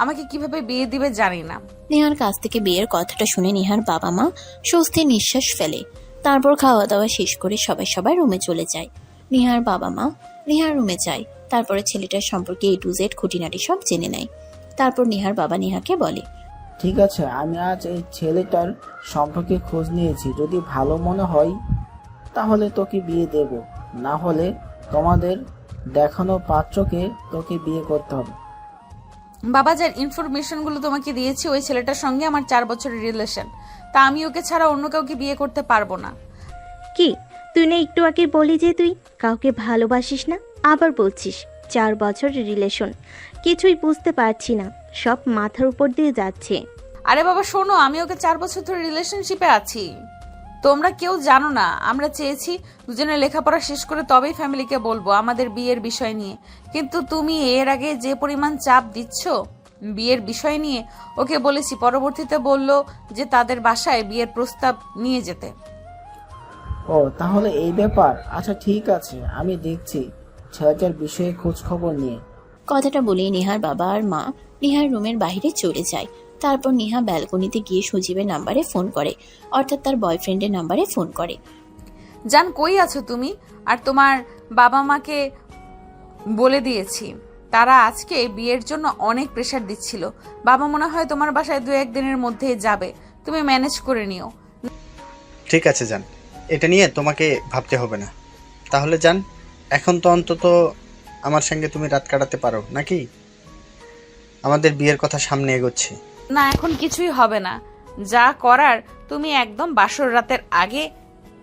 আমাকে কিভাবে বিয়ে দিবে জানি না। নেহার কাছ থেকে বিয়ের কথাটা শুনে নেহার বাবা মা স্বস্তির নিঃশ্বাস ফেলে। তারপর খাওয়া দাওয়া শেষ করে সবাই রুমে চলে যায়। নেহার বাবা মা নেহার রুমে যায়। তারপরে ছেলেটার সম্পর্কে A to Z খুঁটিনাটি সব জেনে নেয়। তারপর নেহার বাবা নেহাকে বলে, ঠিক আছে, আমি আজ এই ছেলেটার সম্পর্কে খোঁজ নিয়েছি, যদি ভালো মনে হয় তাহলে তোকে বিয়ে দেব, না হলে তোমাদের দেখানো পাত্রকে তোকে বিয়ে করতে হবে। বাবা, যার ইনফরমেশনগুলো তোমাকে দিয়েছি, ওই ছেলেটার সঙ্গে আমার 4 বছরের রিলেশন। তা আমি ওকে ছাড়া অন্য কাউকে বিয়ে করতে পারবো না। কি, তুই না একটু আগে বলি যে তুই কাউকে ভালোবাসিস না, আবার বলছিস 4 বছর রিলেশন, কিছুই বুঝতে পারছি না, সব মাথার উপর দিয়ে যাচ্ছে। আরে বাবা শোনো, আমি ওকে 4 বছর ধরে রিলেশনশিপে আছি। তোমরা কেউ জানো না, আমরা চেয়েছি দুজনে লেখাপড়া শেষ করে তবেই ফ্যামিলিকে বলবো আমাদের বিয়ের বিষয় নিয়ে। কিন্তু তুমি এর আগে যে পরিমাণ চাপ দিচ্ছ বিয়ের বিষয় নিয়ে, ওকে বলেছি, পরবর্তীতে বলল যে তাদের বাসায় বিয়ের প্রস্তাব নিয়ে যেতে। ও তাহলে এই ব্যাপার। আচ্ছা ঠিক আছে, আমি দেখছি ছেলেটার বিষয়ে খোঁজ খবর নিয়ে। কথাটা বলেই নেহার বাবা আর মা নেহার রুমের বাইরে চলে যায়। তারপর নেহা ব্যালকনিতে গিয়ে সজীবের নাম্বারে ফোন করে, অর্থাৎ তার বয়ফ্রেন্ডের নাম্বারে ফোন করে। জান কই আছো তুমি? আর তোমার বাবা মাকে বলে দিয়েছি, তারা আজকে বিয়ের জন্য অনেক প্রেসার দিচ্ছিল। বাবা মনে হয় তোমার বাসায় 2-1 দিনের মধ্যে যাবে, তুমি ম্যানেজ করে নিও। ঠিক আছে জান, এটা নিয়ে তোমাকে ভাবতে হবে না। তাহলে জান, এখন তো অন্তত আমার সঙ্গে তুমি রাত কাটাতে পারো নাকি? আমাদের বিয়ের কথা সামনে এগোচ্ছে। না, এখন কিছুই হবে না। যা করার তুমি একদম বাসর রাতের আগে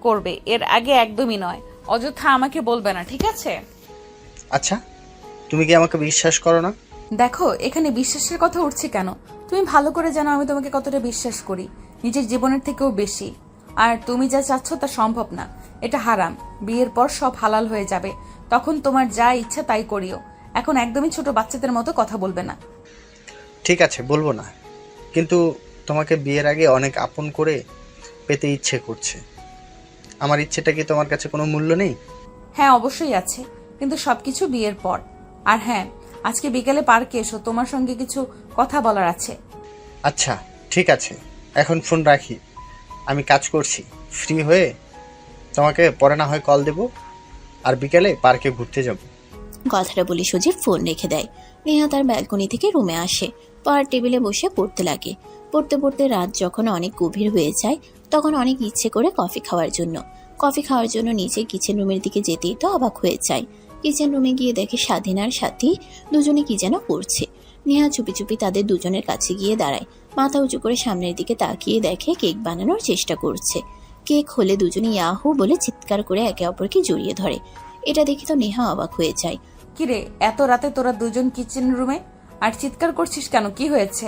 করবে, এর আগে একদমই নয়। অযথা আমাকে বলবে না, ঠিক আছে? আচ্ছা, তুমি কি আমাকে বিশ্বাস করো না? দেখো, এখানে বিশ্বাসের কথা উঠছে কেন? তুমি ভালো করে জানো আমি তোমাকে কতটা বিশ্বাস করি, নিজের জীবনের থেকেও বেশি। আর তুমি যা চাচ্ছ তা সম্ভব না, এটা হারাম। বিয়ের পর সব হালাল হয়ে যাবে, তখন তোমার যা ইচ্ছা তাই করিও। এখন একদমই ছোট বাচ্চাদের মতো কথা বলবে না। ঠিক আছে, বলবো না, কিন্তু তোমাকে বিয়ের আগে অনেক আপন করে পেতে ইচ্ছে করছে। আমার ইচ্ছেটা কি তোমার কাছে কোনো মূল্য নেই? হ্যাঁ অবশ্যই আছে, কিন্তু সবকিছু বিয়ের পর। আর হ্যাঁ, আজকে বিকেলে পার্কে এসো, তোমার সঙ্গে কিছু কথা বলার আছে। আচ্ছা ঠিক আছে, এখন ফোন রাখি, আমি কাজ করছি। ফ্রি হয়ে তোমাকে পরে না হয় কল দেব, আর বিকেলে পার্কে ঘুরতে যাব। কথাটা বলে সজীব ফোন রেখে দেয়। নেহা তার ব্যালকনি থেকে রুমে আসে, পড়ার টেবিলে বসে পড়তে লাগে। পড়তে পড়তে রাত যখন অনেক গভীর হয়ে যায়, তখন অনেক ইচ্ছে করে কফি খাওয়ার জন্য নিচে কিচেন রুমের দিকে যেতেই তো অবাক হয়ে যায়। কিচেন রুমে গিয়ে দেখে স্বাধীন আর সাথী দুজনে কি যেন করছে। নেহা চুপি চুপি তাদের দুজনের কাছে গিয়ে দাঁড়ায়, মাথা উঁচু করে সামনের দিকে তাকিয়ে দেখে কেক বানানোর চেষ্টা করছে। কেক হলে দুজনে ইয়াহু বলে চিৎকার করে একে অপরকে জড়িয়ে ধরে। এটা দেখে তো নেহা অবাক হয়ে যায়। কিরে, এত রাতে তোরা দুজন কিচেন রুমে আর চিৎকার করছিস কেন? কি হয়েছে?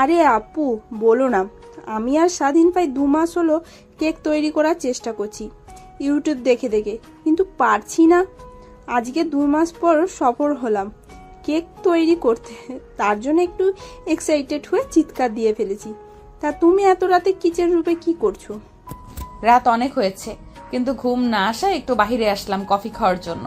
আরে আপু বলো না, আমি আর স্বাধীন প্রায় 2 মাস হলো কেক তৈরি করার চেষ্টা করছি ইউটিউব দেখে দেখে, কিন্তু পারছি না। আজকে 2 মাস পর সফল হলাম কেক তৈরি করতে, তার জন্য একটু এক্সাইটেড হয়ে চিৎকার দিয়ে ফেলেছি। তা তুমি এত রাতে কিচেন রুমে কি করছো? রাত অনেক হয়েছে, কিন্তু ঘুম না আসায় একটু বাহিরে আসলাম কফি খাওয়ার জন্য।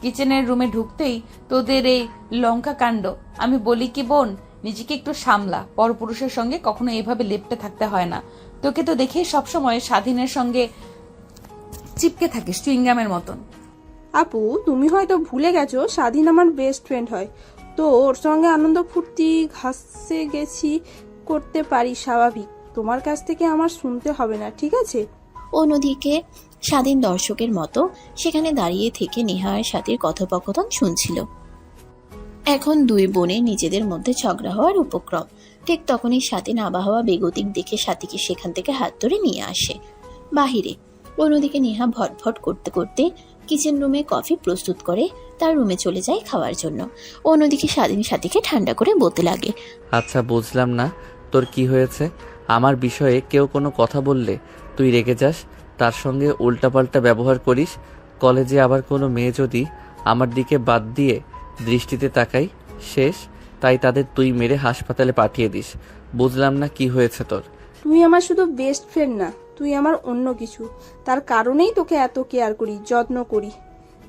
কিচেনের রুমে ঢুকতেই তোদের এই লঙ্কা কাণ্ড। আমি বলি কি বোন, নিজেকে একটু সামলা, পরপুরুষের সঙ্গে কখনো এইভাবে লেপ্টে থাকতে হয় না। তোকে তো দেখেই সবসময় স্বাধীনের সঙ্গে চিপকে থাকিস চুইংগামের মতন। আপু তুমি হয়তো ভুলে গেছো স্বাধীন আমার বেস্ট ফ্রেন্ড হয়, তো ওর সঙ্গে আনন্দ ফুর্তি ঘাসে গেছি করতে পারি, স্বাভাবিক। তোমার কাছ থেকে আমার শুনতে হবে না, ঠিক আছে? অন্যদিকে স্বাধীন দর্শকের মতো সেখানে দাঁড়িয়ে থেকে নেহা আর সাথীর কথোপকথন শুনছিল। এখন দুই বোনের নিজেদের মধ্যে ঝগড়া হওয়ার উপক্রম। ঠিক তখনই স্বাধীন আবহাওয়া বেগতিক দেখে সাথীকে সেখান থেকে হাত ধরে নিয়ে আসে বাহিরে। অন্যদিকে নেহা ভটভট করতে করতে কিচেন রুমে কফি প্রস্তুত করে তার রুমে চলে যায় খাওয়ার জন্য। অন্যদিকে স্বাধীন সাথীকে ঠান্ডা করে বলতে লাগে, আচ্ছা বুঝলাম না তোর কি হয়েছে। আমার বিষয়ে কেউ কোনো কথা বললে তুই রেগে যাস, তার সঙ্গে উল্টাপাল্টা ব্যবহার করিস। কলেজে আবার কোনো মেয়ে যদি আমার দিকে বাদ দিয়ে দৃষ্টিতে তাকাই, শেষ। তাই তাদের তুই মেরে হাসপাতালে পাঠিয়ে দিস। বুঝলাম না কি হয়েছে তোর। তুই আমার শুধু বেস্ট ফ্রেন্ড না, তুই আমার অন্য কিছু। তার কারণেই তোকে এত কেয়ার করি, যত্ন করি,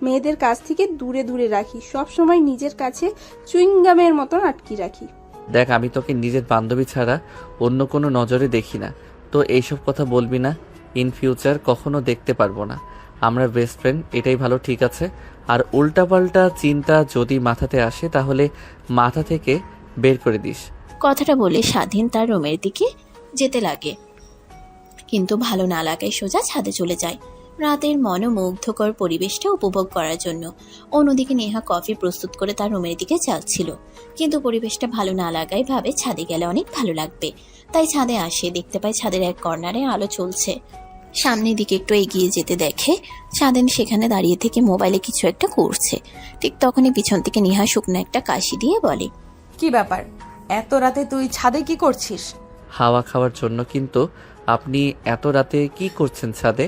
মেয়েদের কাছ থেকে দূরে দূরে রাখি, সব সময় নিজের কাছে চুইংগামের মতন আটকি রাখি। দেখ, আমি তোকে নিজের বান্ধবী ছাড়া অন্য কোনো নজরে দেখি না, তো এইসব কথা বলবি না। ইন ফিউচার কখনো দেখতে পারবো না। আমরা বেস্ট ফ্রেন্ড, এটাই ভালো, ঠিক আছে? আর উল্টাপাল্টা চিন্তা যদি মাথাতে আসে তাহলে মাথা থেকে বের করে দিস। কথাটা বলে স্বাধীন তার রুমের দিকে যেতে লাগে, কিন্তু ভালো না লাগায় সোজা ছাদে চলে যায় রাতের মনোমুগ্ধকর পরিবেশটা উপভোগ করার জন্য। অন্যদিকে নেহা কফি প্রস্তুত করে তার রুমের দিকে যাচ্ছিল, কিন্তু পরিবেশটা ভালো না লাগায় ভাবে ছাদে গেলে অনেক ভালো লাগবে। তাই ছাদে আসে, দেখতে পায় ছাদের এক কর্নারে আলো চলছে। সামনের দিকে একটু এগিয়ে যেতে দেখে স্বাধীন সেখানে দাঁড়িয়ে থেকে মোবাইলে কিছু একটা করছে। ঠিক তখনই পিছন থেকে নেহা শুকনো একটা কাশি দিয়ে বলে, কি ব্যাপার, এত রাতে তুই ছাদে কি করছিস? হাওয়া খাওয়ার জন্য। কিন্তু আপনি এত রাতে কি করছেন ছাদে?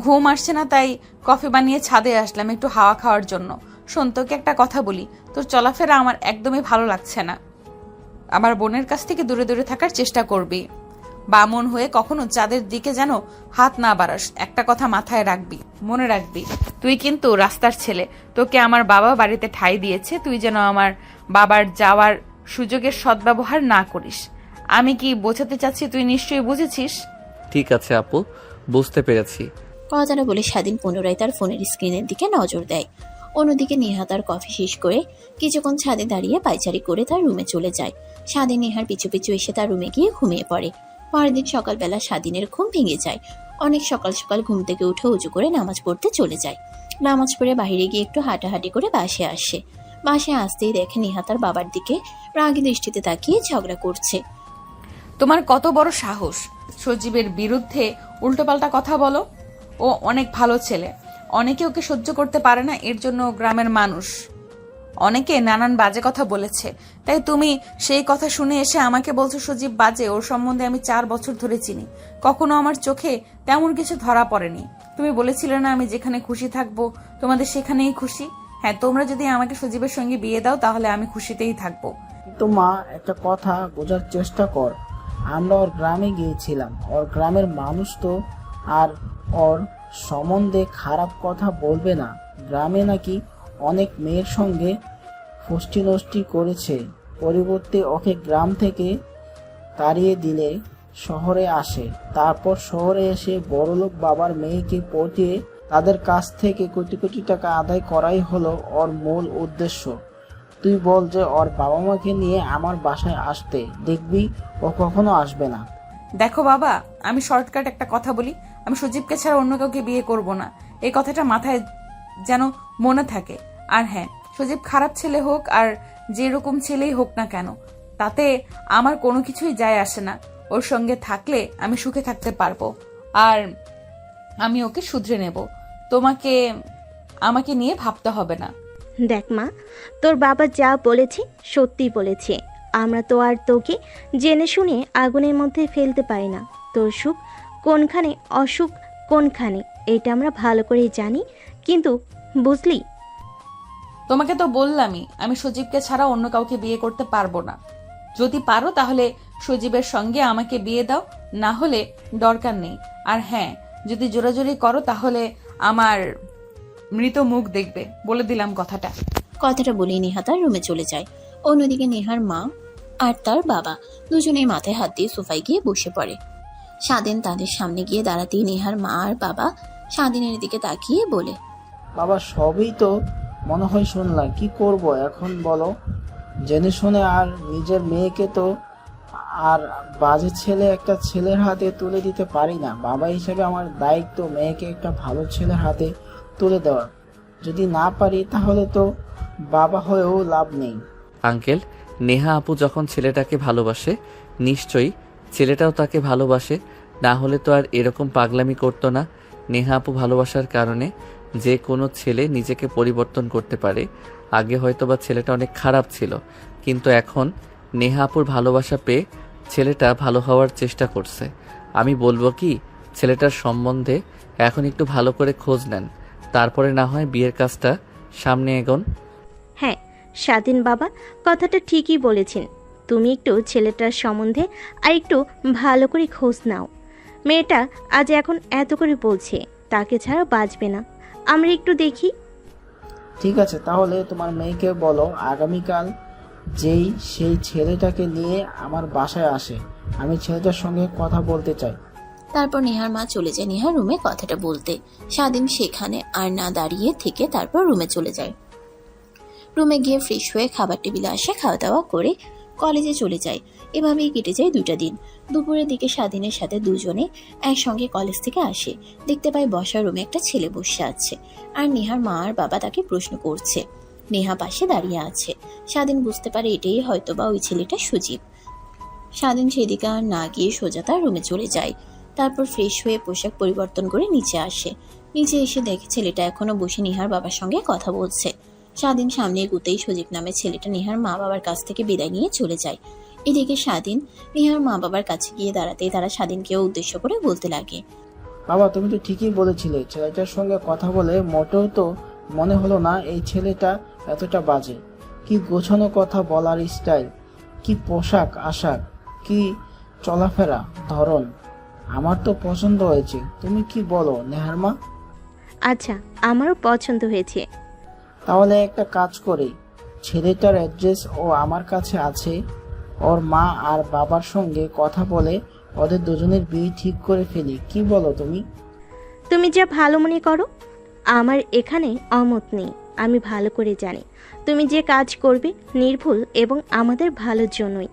ঘুম আসছে না তাই কফি বানিয়ে ছাদে আসলাম একটু হাওয়া খাওয়ার জন্য। শোন, তোকে একটা কথা বলি, তোর চলাফেরা আমার একদমই ভালো লাগছে না। আমার বোনের কাছ থেকে দূরে দূরে থাকার চেষ্টা করবি। বামন হয়ে কখনো চাঁদের দিকে যেন হাত না বাড়াস, একটা কথা মাথায় রাখবি, মনে রাখবি। তুই কিন্তু রাস্তার ছেলে, তোকে আমার বাবা বাড়িতে ঠাঁই দিয়েছে, তুই যেন আমার বাবার যাওয়ার সুযোগের সদ্ব্যবহার না করিস। আমি কি বোঝাতে চাচ্ছি তুই নিশ্চয়ই বুঝেছিস। ঠিক আছে আপু, বুঝতে পেরেছি। কথাটা বলে স্বাধীন পুনরায় তার ফোনের স্ক্রিনের দিকে নজর দেয়। অন্যদিকে নেহা তার কফি শেষ করে কিছুক্ষণ ছাদে দাঁড়িয়ে পায়চারি করে তার রুমে চলে যায়। স্বাধীন নেহার পিছু পিছু এসে তার রুমে গিয়ে ঘুমিয়ে পড়ে। পরের দিন সকালবেলা স্বাধীনের ঘুম ভেঙে যায়। অনেক সকাল সকাল ঘুম থেকে উঠে উঁচু করে নামাজ পড়তে চলে যায়। নামাজ পড়ে বাইরে গিয়ে একটু হাঁটাহাঁটি করে বাসে আসে। বাসে আসতেই দেখে নেহা তার বাবার দিকে রাগী দৃষ্টিতে তাকিয়ে ঝগড়া করছে। তোমার কত বড় সাহস সজীবের বিরুদ্ধে উল্টোপাল্টা কথা বলো? ও অনেক ভালো ছেলে, অনেকে ওকে সহ্য করতে পারে না, এর জন্য গ্রামের মানুষ অনেকে নানান বাজে কথা বলেছে, তাই তুমি সেই কথা শুনে এসে আমাকে বলছো সজীব বাজে? ওর সম্বন্ধে আমি 4 বছর ধরে চিনি, কখনো আমার চোখে তেমন কিছু ধরা পড়েনি। তুমি বলেছিলে না আমি যেখানে খুশি থাকবো তোমাদের সেখানেই খুশি? হ্যাঁ, তোমরা যদি আমাকে সজীবের সঙ্গে বিয়ে দাও তাহলে আমি খুশিতেই থাকবো। কিন্তু মা, একটা কথা বোঝার চেষ্টা কর। আমরা ওর গ্রামে গিয়েছিলাম, ওর গ্রামের মানুষ তো আর ওর সম্বন্ধে খারাপ কথা বলবে না। গ্রামে নাকি অনেক মেয়ের সঙ্গে ফষ্টি নষ্টি করেছে, পরিবর্তে ওকে গ্রাম থেকে তাড়িয়ে দিলে শহরে আসে, তারপর শহরে এসে বড়লোক বাবার মেয়েকে পটিয়ে তাদের কাছ থেকে কোটি কোটি টাকা আদায় করাই হলো ওর মূল উদ্দেশ্য। তুই বল যে ওর বাবা মাকে নিয়ে আমার বাসায় আসতে, দেখবি ও কখনো আসবে না। দেখো বাবা, আমি শর্টকাট একটা কথা বলি, আমি সজীবকে ছাড়া অন্য কাউকে বিয়ে করব না, এই কথাটা মাথায় যেন মনে থাকে। আর হ্যাঁ, সজীব খারাপ ছেলে হোক আর যেরকম ছেলেই হোক না কেন, তাতে আমার কোনো কিছুই যায় আসে না। ওর সঙ্গে থাকলে আমি সুখে থাকতে পারবো, আর আমি ওকে শুধরে নেব। তোমাকে আমাকে নিয়ে ভাবতে হবে না। দেখ মা, তোর বাবা যা বলেছে সত্যি বলেছে। আমরা তো আর তোকে জেনে শুনে আগুনের মধ্যে ফেলতে পারি না। তোর সুখ কোনখানে, অসুখ কোনখানে, এটা আমরা ভালো করেই জানি। কিন্তু বুঝলি, তোমাকে তো বললামই আমি সজীবকে ছাড়া অন্য কাউকে বিয়ে করতে পারবো না। যদি পারো তাহলে সজীবের সঙ্গে আমাকে বিয়ে দাও, না হলে দরকার নেই। আর হ্যাঁ, যদি জোরাজোরি করো তাহলে আমার মৃত মুখ দেখবে, বলে দিলাম কথাটা। কথাটা বলেই নেহা তার রুমে চলে যায়। অন্যদিকে নেহার মা আর তার বাবা দুজনেই মাথায় হাত দিয়ে সোফায় গিয়ে বসে পড়ে। স্বাধীন তাদের সামনে গিয়ে দাঁড়াতেই নেহার মা আর বাবা স্বাধীনের দিকে তাকিয়ে বলে, বাবা, সবই তো মনে হয় শুনলাম, কি করব এখন বলো? জেনে শুনে আর নিজের মেয়েকে তো আর বাজে ছেলে একটা ছেলের হাতে তুলে দিতে পারি না। বাবা হিসেবে আমার দায়িত্ব মেয়েকে একটা ভালো ছেলের হাতে তুলে দেওয়া। যদি না পারি তাহলে তো বাবা হয়েও লাভ নেই। আঙ্কেল, নেহা আপু যখন ছেলেটাকে ভালোবাসে নিশ্চয়ই ছেলেটাও তাকে ভালোবাসে, না হলে তো আর এরকম পাগলামি করতো না। নেহা আপু ভালোবাসার কারণে যে কোনো ছেলে নিজেকে পরিবর্তন করতে পারে। আগে হয়তোবা ছেলেটা অনেক খারাপ ছিল, কিন্তু এখন নেহা আপুর ভালোবাসা পেয়ে ছেলেটা ভালো হওয়ার চেষ্টা করছে। আমি বলবো কি, ছেলেটার সম্বন্ধে এখন একটু ভালো করে খোঁজ নেন, তারপরে না হয় বিয়ের কাজটা সামনে এগোন। হ্যাঁ স্বাধীন বাবা কথাটা ঠিকই বলেছেন। তুমি একটু ছেলেটার সম্বন্ধে আর একটু ভালো করে খোঁজ নাও। মেয়েটা আজ এখন এত করে বলছে, তাকে ছাড়া বাঁচবে না। আমরা একটু দেখি। ঠিক আছে, তাহলে তোমার মেয়েকে বলো আগামীকাল যেই সেই ছেলেটাকে নিয়ে আমার বাসায় আসে, আমি ছেলেটার সঙ্গে কথা বলতে চাই। তারপর নেহার মা চলে যায় নেহার রুমে কথাটা বলতে। স্বাধীন সেখানে আর না দাঁড়িয়ে থেকে তারপর রুমে চলে যায়। রুমে গিয়ে ফ্রেশ হয়ে খাবার টেবিলে আসে, খাওয়া দাওয়া করে কলেজে চলে যায়। এভাবেই কেটে যায় 2টা দিন। দুপুরের দিকে স্বাধীনের সাথে দুজনে একসঙ্গে কলেজ থেকে আসে। দেখতে পায় বসার রুমে একটা ছেলে বসে আছে, আর নেহার মা আর বাবা তাকে প্রশ্ন করছে। নেহা পাশে দাঁড়িয়ে আছে। স্বাধীন বুঝতে পারে এটাই হয়তোবা ওই ছেলেটা সজীব। স্বাধীন সেদিকে আর না গিয়ে সোজা তার রুমে চলে যায়। তারপর ফ্রেশ হয়ে পোশাক পরিবর্তন করে নিচে আসে। নিচে এসে দেখে ছেলেটা এখনো বসে নিহার বাবার সঙ্গে কথা বলছে। স্বাধীন সামনে এগুতেই সজীব নামে ছেলেটা নিহার মা বাবার কাছ থেকে বিদায় নিয়ে চলে যায়। এদিকে স্বাধীন নিহার মা বাবার কাছে গিয়ে দাঁড়াতেই তারা স্বাধীনকেও উদ্দেশ্য করে বলতে লাগে, বাবা, তুমি তো ঠিকই বলেছিলে, ছেলেটার সঙ্গে কথা বলে মোটেও তো মনে হলো না এই ছেলেটা এতটা বাজে। কি গোছানো কথা বলার স্টাইল, কি পোশাক আশাক, কি চলাফেরা ধরন, আমার তো পছন্দ হয়েছে। তুমি কি বলো নেহার মা? আচ্ছা, আমারও পছন্দ হয়েছে। তাহলে একটা কাজ করি, ছেলেটার অ্যাড্রেস ও আমার কাছে আছে, ওর মা আর বাবার সঙ্গে কথা বলে ওদের দুজনের বিয়ে ঠিক করে ফেলি। কি বলো তুমি? তুমি যা ভালো মনে করো, আমার এখানে অমত নেই। আমি ভালো করে জানি তুমি যে কাজ করবে নির্ভুল এবং আমাদের ভালোর জন্যই।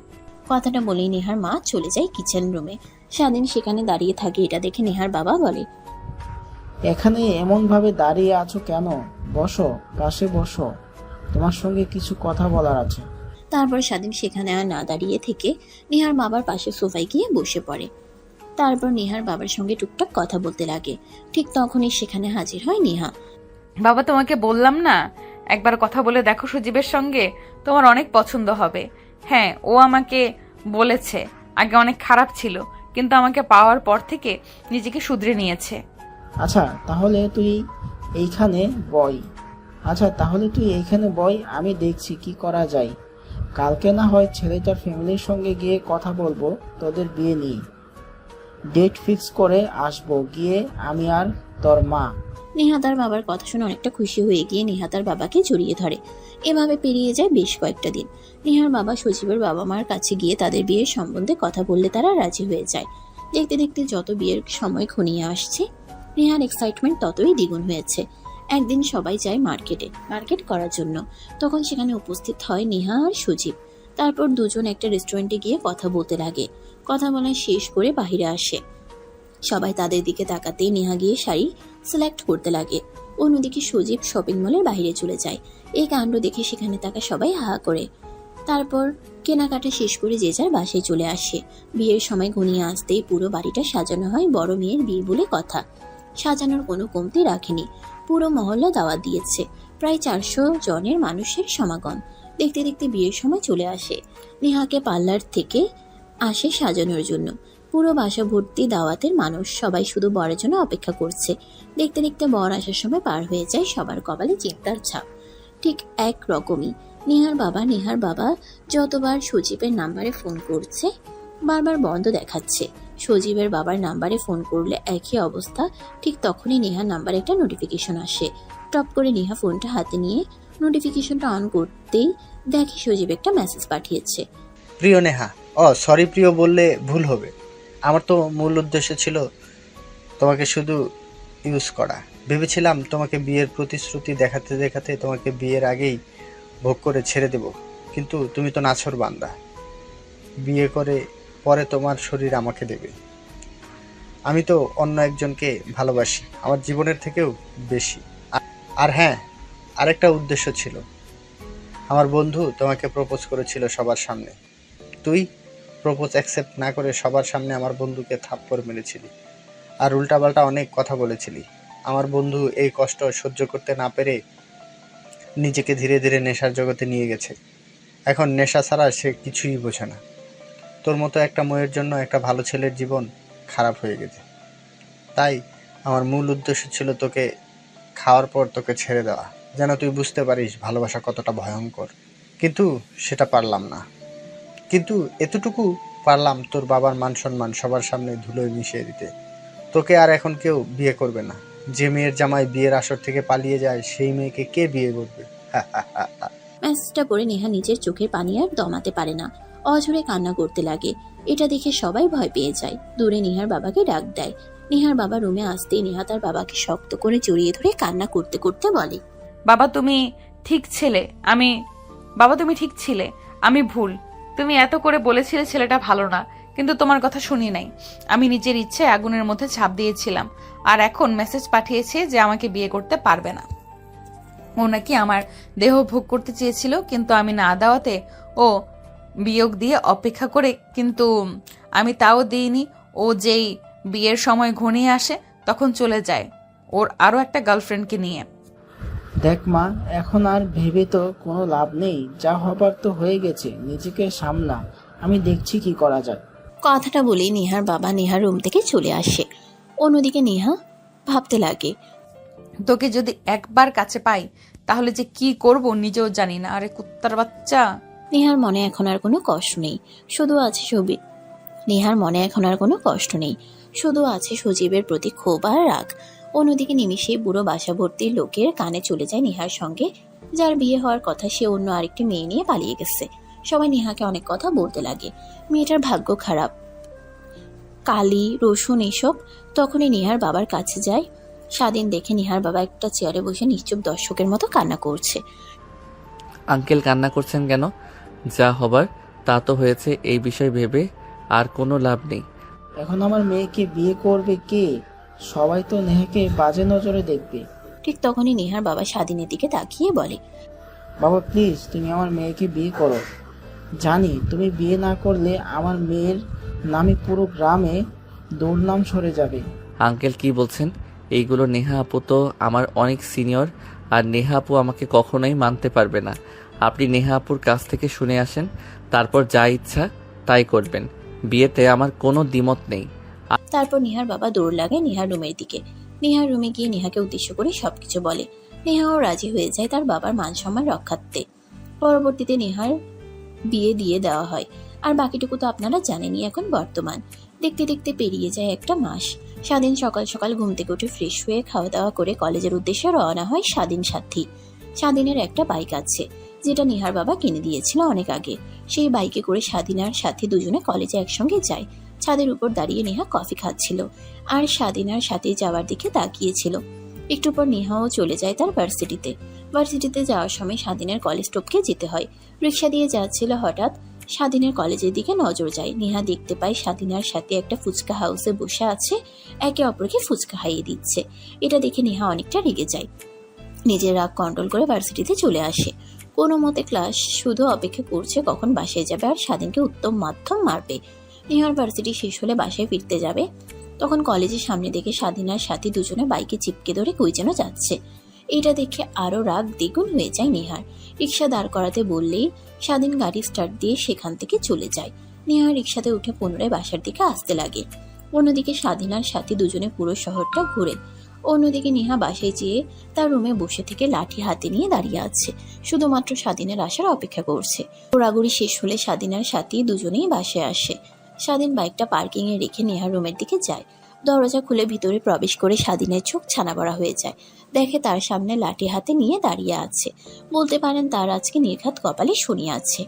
কথাটা বলেই নেহার মা চলে যায় কিচেন রুমে। স্বাধীন সেখানে দাঁড়িয়ে থাকে। এটা দেখে নেহার বাবা বলে, এখানে এমন ভাবে দাঁড়িয়ে আছো কেন? বসো, পাশে বসো, তোমার সঙ্গে কিছু কথা বলার আছে। তারপর স্বাধীন সেখানে আর না দাঁড়িয়ে থেকে নেহার বাবার পাশে সোফায় গিয়ে বসে পড়ে। তারপর নেহার বাবার সঙ্গে টুকটাক কথা বলতে লাগে। ঠিক তখনই সেখানে হাজির হয় নেহা। বাবা, তোমাকে বললাম না একবার কথা বলে দেখো সজীবের সঙ্গে, তোমার অনেক পছন্দ হবে। হ্যাঁ, ও আমাকে বলেছে আগে অনেক খারাপ ছিল, কিন্তু আমাকে পাওয়ার পর থেকে নিজেকে শুধরে নিয়েছে। আচ্ছা তাহলে তুই এইখানে বই, আমি দেখছি কি করা যায়। কালকে না হয় ছেলেটার ফ্যামিলির সঙ্গে গিয়ে কথা বলবো তোদের বিয়ে নিয়ে। ডেট ফিক্স করে আসবো গিয়ে আমি আর তোর মা। নেহা তার বাবার কথা শুনে অনেকটা খুশি হয়ে গিয়ে নেহা তার বাবাকে জড়িয়ে ধরে। এভাবে পেরিয়ে যায় বেশ কয়েকটা দিন। নেহার বাবা সজীবের বাবা মার কাছে গিয়ে তাদের বিয়ের সম্বন্ধে কথা বললে তারা রাজি হয়ে যায়। দেখতে দেখতে যত বিয়ের সময় ঘনিয়ে আসছে, নেহার এক্সাইটমেন্ট ততই দ্বিগুণ হয়েছে। একদিন সবাই যায় মার্কেট করার জন্য। তখন সেখানে উপস্থিত হয় নেহা আর সজীব। তারপর দুজন একটা রেস্টুরেন্টে গিয়ে কথা বলতে লাগে। কথা বলা শেষ করে বাইরে আসে। সবাই তাদের দিকে তাকাতেই নেহা গিয়ে শাড়ি সিলেক্ট করতে লাগে। অন্যদিকে সজীব শপিং মলের বাইরে চলে যায়। এই কাণ্ড দেখে সেখানে থাকা সবাই হা করে। তারপর কেনাকাটা শেষ করে যে যার বাসায় চলে আসে। বিয়ের সময় ঘনিয়ে আসতেই পুরো বাড়িটা সাজানো হয় বড় মেয়ের বিয়ে বলে কথা। সাজানোর কোনো কমতি রাখেনি। পুরো মহল্লা দাওয়াত দিয়েছে। প্রায় 400 জনের মানুষের সমাগম। দেখতে দেখতে বিয়ের সময় চলে আসে। নেহাকে পার্লার থেকে আসে সাজানোর জন্য। পুরো বাসা ভর্তি দাওয়াতের মানুষ, সবাই শুধু বরের জন্য অপেক্ষা করছে। দেখতে দেখতে বর আসার সময় পার হয়ে যায় সবার কপালে চিন্তার ছাপ। ঠিক এক রকমই নেহার বাবা যতবার সজীবের নাম্বারে ফোন করছে বারবার বন্ধ দেখাচ্ছে। সজীবের বাবার নাম্বারে ফোন করলে একই অবস্থা। ঠিক তখনই নেহার নাম্বারে একটা নোটিফিকেশন আসে। টপ করে নেহা ফোনটা হাতে নিয়ে নোটিফিকেশনটা অন করতেই দেখে সজীব একটা মেসেজ পাঠিয়েছে। প্রিয় নেহা, সরি প্রিয় বললে ভুল হবে। আমার তো মূল উদ্দেশ্য ছিল তোমাকে শুধু ইউজ করা। ভেবেছিলাম তোমাকে বিয়ের প্রতিশ্রুতি দেখাতে দেখাতে তোমাকে বিয়ের আগেই ভোগ করে ছেড়ে দেব, কিন্তু তুমি তো নাছর বান্দা। বিয়ে করে পরে তোমার শরীর আমাকে দেবে। আমি তো অন্য একজনকে ভালোবাসি, আমার জীবনের থেকেও বেশি। আর হ্যাঁ, আরেকটা উদ্দেশ্য ছিল। আমার বন্ধু তোমাকে প্রপোজ করেছিল সবার সামনে। তুই প্রপোজ অ্যাকসেপ্ট না করে সবার সামনে আমার বন্ধুকে থাপ্পড় মেরেছিলি আর উল্টাপাল্টা অনেক কথা বলেছিলি। আমার বন্ধু এই কষ্ট সহ্য করতে না পেরে নিজেকে ধীরে ধীরে নেশার জগতে নিয়ে গেছে। এখন নেশা ছাড়া সে কিছুই বোঝে না। তোর মতো একটা মেয়ের জন্য একটা ভালো ছেলের জীবন খারাপ হয়ে গেছে। তাই আমার মূল উদ্দেশ্য ছিল তোকে খাওয়ার পর তোকে ছেড়ে দেওয়া, যেন তুই বুঝতে পারিস ভালোবাসা কতটা ভয়ঙ্কর। কিন্তু সেটা পারলাম না। কিন্তু এতটুকু পারলাম, তোর বাবার মান সম্মান সবার সামনে ধুলোয় মিশিয়ে দিতে। তোকে আর এখন কেউ বিয়ে করবে না। যে মেয়ের জামাই বিয়ের আসর থেকে পালিয়ে যায় সেই মেয়েকে কে বিয়ে করবে? মেসেজটা পড়ে নেহা নিজের চোখের পানি আর দমাতে পারে না। অঝরে কান্না করতে লাগে। এটা দেখে সবাই ভয় পেয়ে যায়। দূরে নেহার বাবাকে ডাক দেয়। নেহার বাবা রুমে আসতেই নেহা তার বাবাকে শক্ত করে জড়িয়ে ধরে কান্না করতে করতে বলে, বাবা তুমি ঠিক ছিলে, আমি ভুল। তুমি এত করে বলেছিলে ছেলেটা ভালো না, কিন্তু তোমার কথা শুনি নাই। আমি নিজের ইচ্ছে আগুনের মধ্যে ঝাঁপ দিয়েছিলাম, আর এখন মেসেজ পাঠিয়েছে যে আমাকে বিয়ে করতে পারবে না। ও নাকি আমার দেহ ভোগ করতে চেয়েছিল, কিন্তু আমি না দেওয়াতে ও বিয়োগ দিয়ে অপেক্ষা করে, কিন্তু আমি তাও দিইনি। ও যেই বিয়ের সময় ঘনিয়ে আসে তখন চলে যায় ওর আরো একটা গার্লফ্রেন্ডকে নিয়ে। দেখ মা, এখন আর ভেবে তো কোনো লাভ নেই, যা হবার তো হয়ে গেছে, নিজেকে সামলা, আমি দেখছি কি করা যায়। কথাটা বলেই নেহার বাবা নেহার রুম থেকে চলে আসে। অন্যদিকে নেহা ভাবতে লাগে, তোকে যদি একবার কাছে পাই তাহলে যে কি করব নিজেও জানি না। আরে কুত্তার বাচ্চা। নেহার মনে এখন আর কোনো কষ্ট নেই, শুধু আছে শুধু আছে সজীবের প্রতি ক্ষোভ আর রাগ। অন্যদিকে নিমিষেই বুড়ো বাসা ভর্তি লোকের কানে চলে যায় নেহার সঙ্গে যার বিয়ে হওয়ার কথা সে অন্য আরেকটি মেয়ে নিয়ে পালিয়ে গেছে। সবাই নেহাকে অনেক কথা বলতে লাগে, মেয়েটার ভাগ্য খারাপ, কালি রসুন এসব। তখনই নেহার বাবার কাছে যায় স্বাধীন। দেখে নেহার বাবা একটা চেয়ারে বসে নিশ্চুপ দর্শকের মতো কান্না করছে। আঙ্কেল কান্না করছেন কেন? যা হবার তা তো হয়েছে, এই বিষয় ভেবে আর কোনো লাভ নেই। এখন আমার মেয়েকে বিয়ে করবে কে? সবাই তো নেহাকে বাজে নজরে দেখবে। ঠিক তখনই নেহার বাবা স্বাধীনের দিকে তাকিয়ে বলে, বাবা প্লিজ, তুমি আমার মেয়েকে বিয়ে করো। জানি তুমি বিয়ে না করলে আমার মেয়ের নামে পুরো গ্রামে দুর্নাম সরে যাবে। আঙ্কেল কি বলছেন এইগুলো? নেহা আপু তো আমার অনেক সিনিয়র, আর নেহা আপু আমাকে কখনোই মানতে পারবে না। আপনি নেহা আপুর কাছ থেকে শুনে আসেন, তারপর যা ইচ্ছা তাই করবেন। বিয়েতে আমার কোনো দ্বিমত নেই। তারপর নেহার বাবা দৌড় লাগায় নেহার রুমের দিকে। নেহার রুমে গিয়ে নেহাকে উদ্দেশ্য করে সবকিছু বলে। নেহাও রাজি হয়ে যায় তার বাবার মান সম্মান রক্ষার্থে। পরবর্তীতে নেহার বিয়ে দিয়ে দেওয়া হয়। আর বাকিটুকু তো আপনারা জানেনই। এখন বর্তমান দেখতে দেখতে পেরিয়ে যায় একটা মাস। স্বাধীন সকাল সকাল ঘুম থেকে উঠে ফ্রেশ হয়ে খাওয়া দাওয়া করে কলেজের উদ্দেশ্যে রওনা হয় স্বাধীন সাথী। স্বাধীনের একটা বাইক আছে যেটা নেহার বাবা কিনে দিয়েছিল অনেক আগে। সেই বাইকে করে স্বাধীন আর সাথী দুজনে কলেজে একসঙ্গে যায়। ছাদের উপর দাঁড়িয়ে নেহা কফি খাচ্ছিল আর স্বাধীন আর সাথী যাওয়ার দিকে তাকিয়েছিল। একটু পর নেহাও চলে যায় তার ভার্সিটিতে যাওয়ার সময় স্বাধীনের কলেজ টপকে যেতে হয়। রিক্সা দিয়ে যাচ্ছিল, হঠাৎ স্বাধীনের কলেজের দিকে নজর যায়। নেহা দেখতে পায় স্বাধীন আর সাথে একটা ফুচকা হাউসে বসে আছে, একে অপরকে ফুচকা খাইয়ে দিচ্ছে। এটা দেখে নেহা অনেকটা রেগে যায়। নিজের রাগ কন্ট্রোল করে ভার্সিটিতে চলে আসে। কোনো মতে ক্লাস শুধু অপেক্ষা করছে কখন বাসায় যাবে আর স্বাধীনকে উত্তম মাধ্যম মারবে। নেহার ভার্সিটি শেষ হলে বাসায় ফিরতে যাবে, তখন কলেজের সামনে দেখে স্বাধীন আর সাথী দুজনে বাইকে চিপকে ধরে কই যেন যাচ্ছে। এটা দেখে আরো রাগ দ্বিগুণ হয়ে যায় নেহার। রিক্সা দাঁড় করাতে বললেই স্বাধীন গাড়ি স্টার্ট দিয়ে সেখান থেকে চলে যায়। নেহা রিক্সাতে উঠে পুনরায় বাসার দিকে আসতে লাগে। অন্যদিকে স্বাধীন আর সাথী দুজনে পুরো শহরটা ঘুরে। অন্যদিকে নেহা বাসায় যেয়ে তার রুমে বসে থেকে লাঠি হাতে নিয়ে দাঁড়িয়ে আছে, শুধুমাত্র স্বাধীনের আসার অপেক্ষা করছে। ঘোরাঘুরি শেষ হলে স্বাধীন আর সাথী দুজনেই বাসায় আসে। স্বাধীন বাইকটা পার্কিং এ রেখে নেহার রুমের দিকে যায়। দরজা খুলে ভিতরে প্রবেশ করে স্বাধীনের চোখ ছানা বড়া হয়ে যায়। দেখে তার সামনে লাঠি হাতে নিয়ে দাঁড়িয়ে আছে। বলতে পারেন তার আজকে নির্ঘাত কপালে শনি আছে।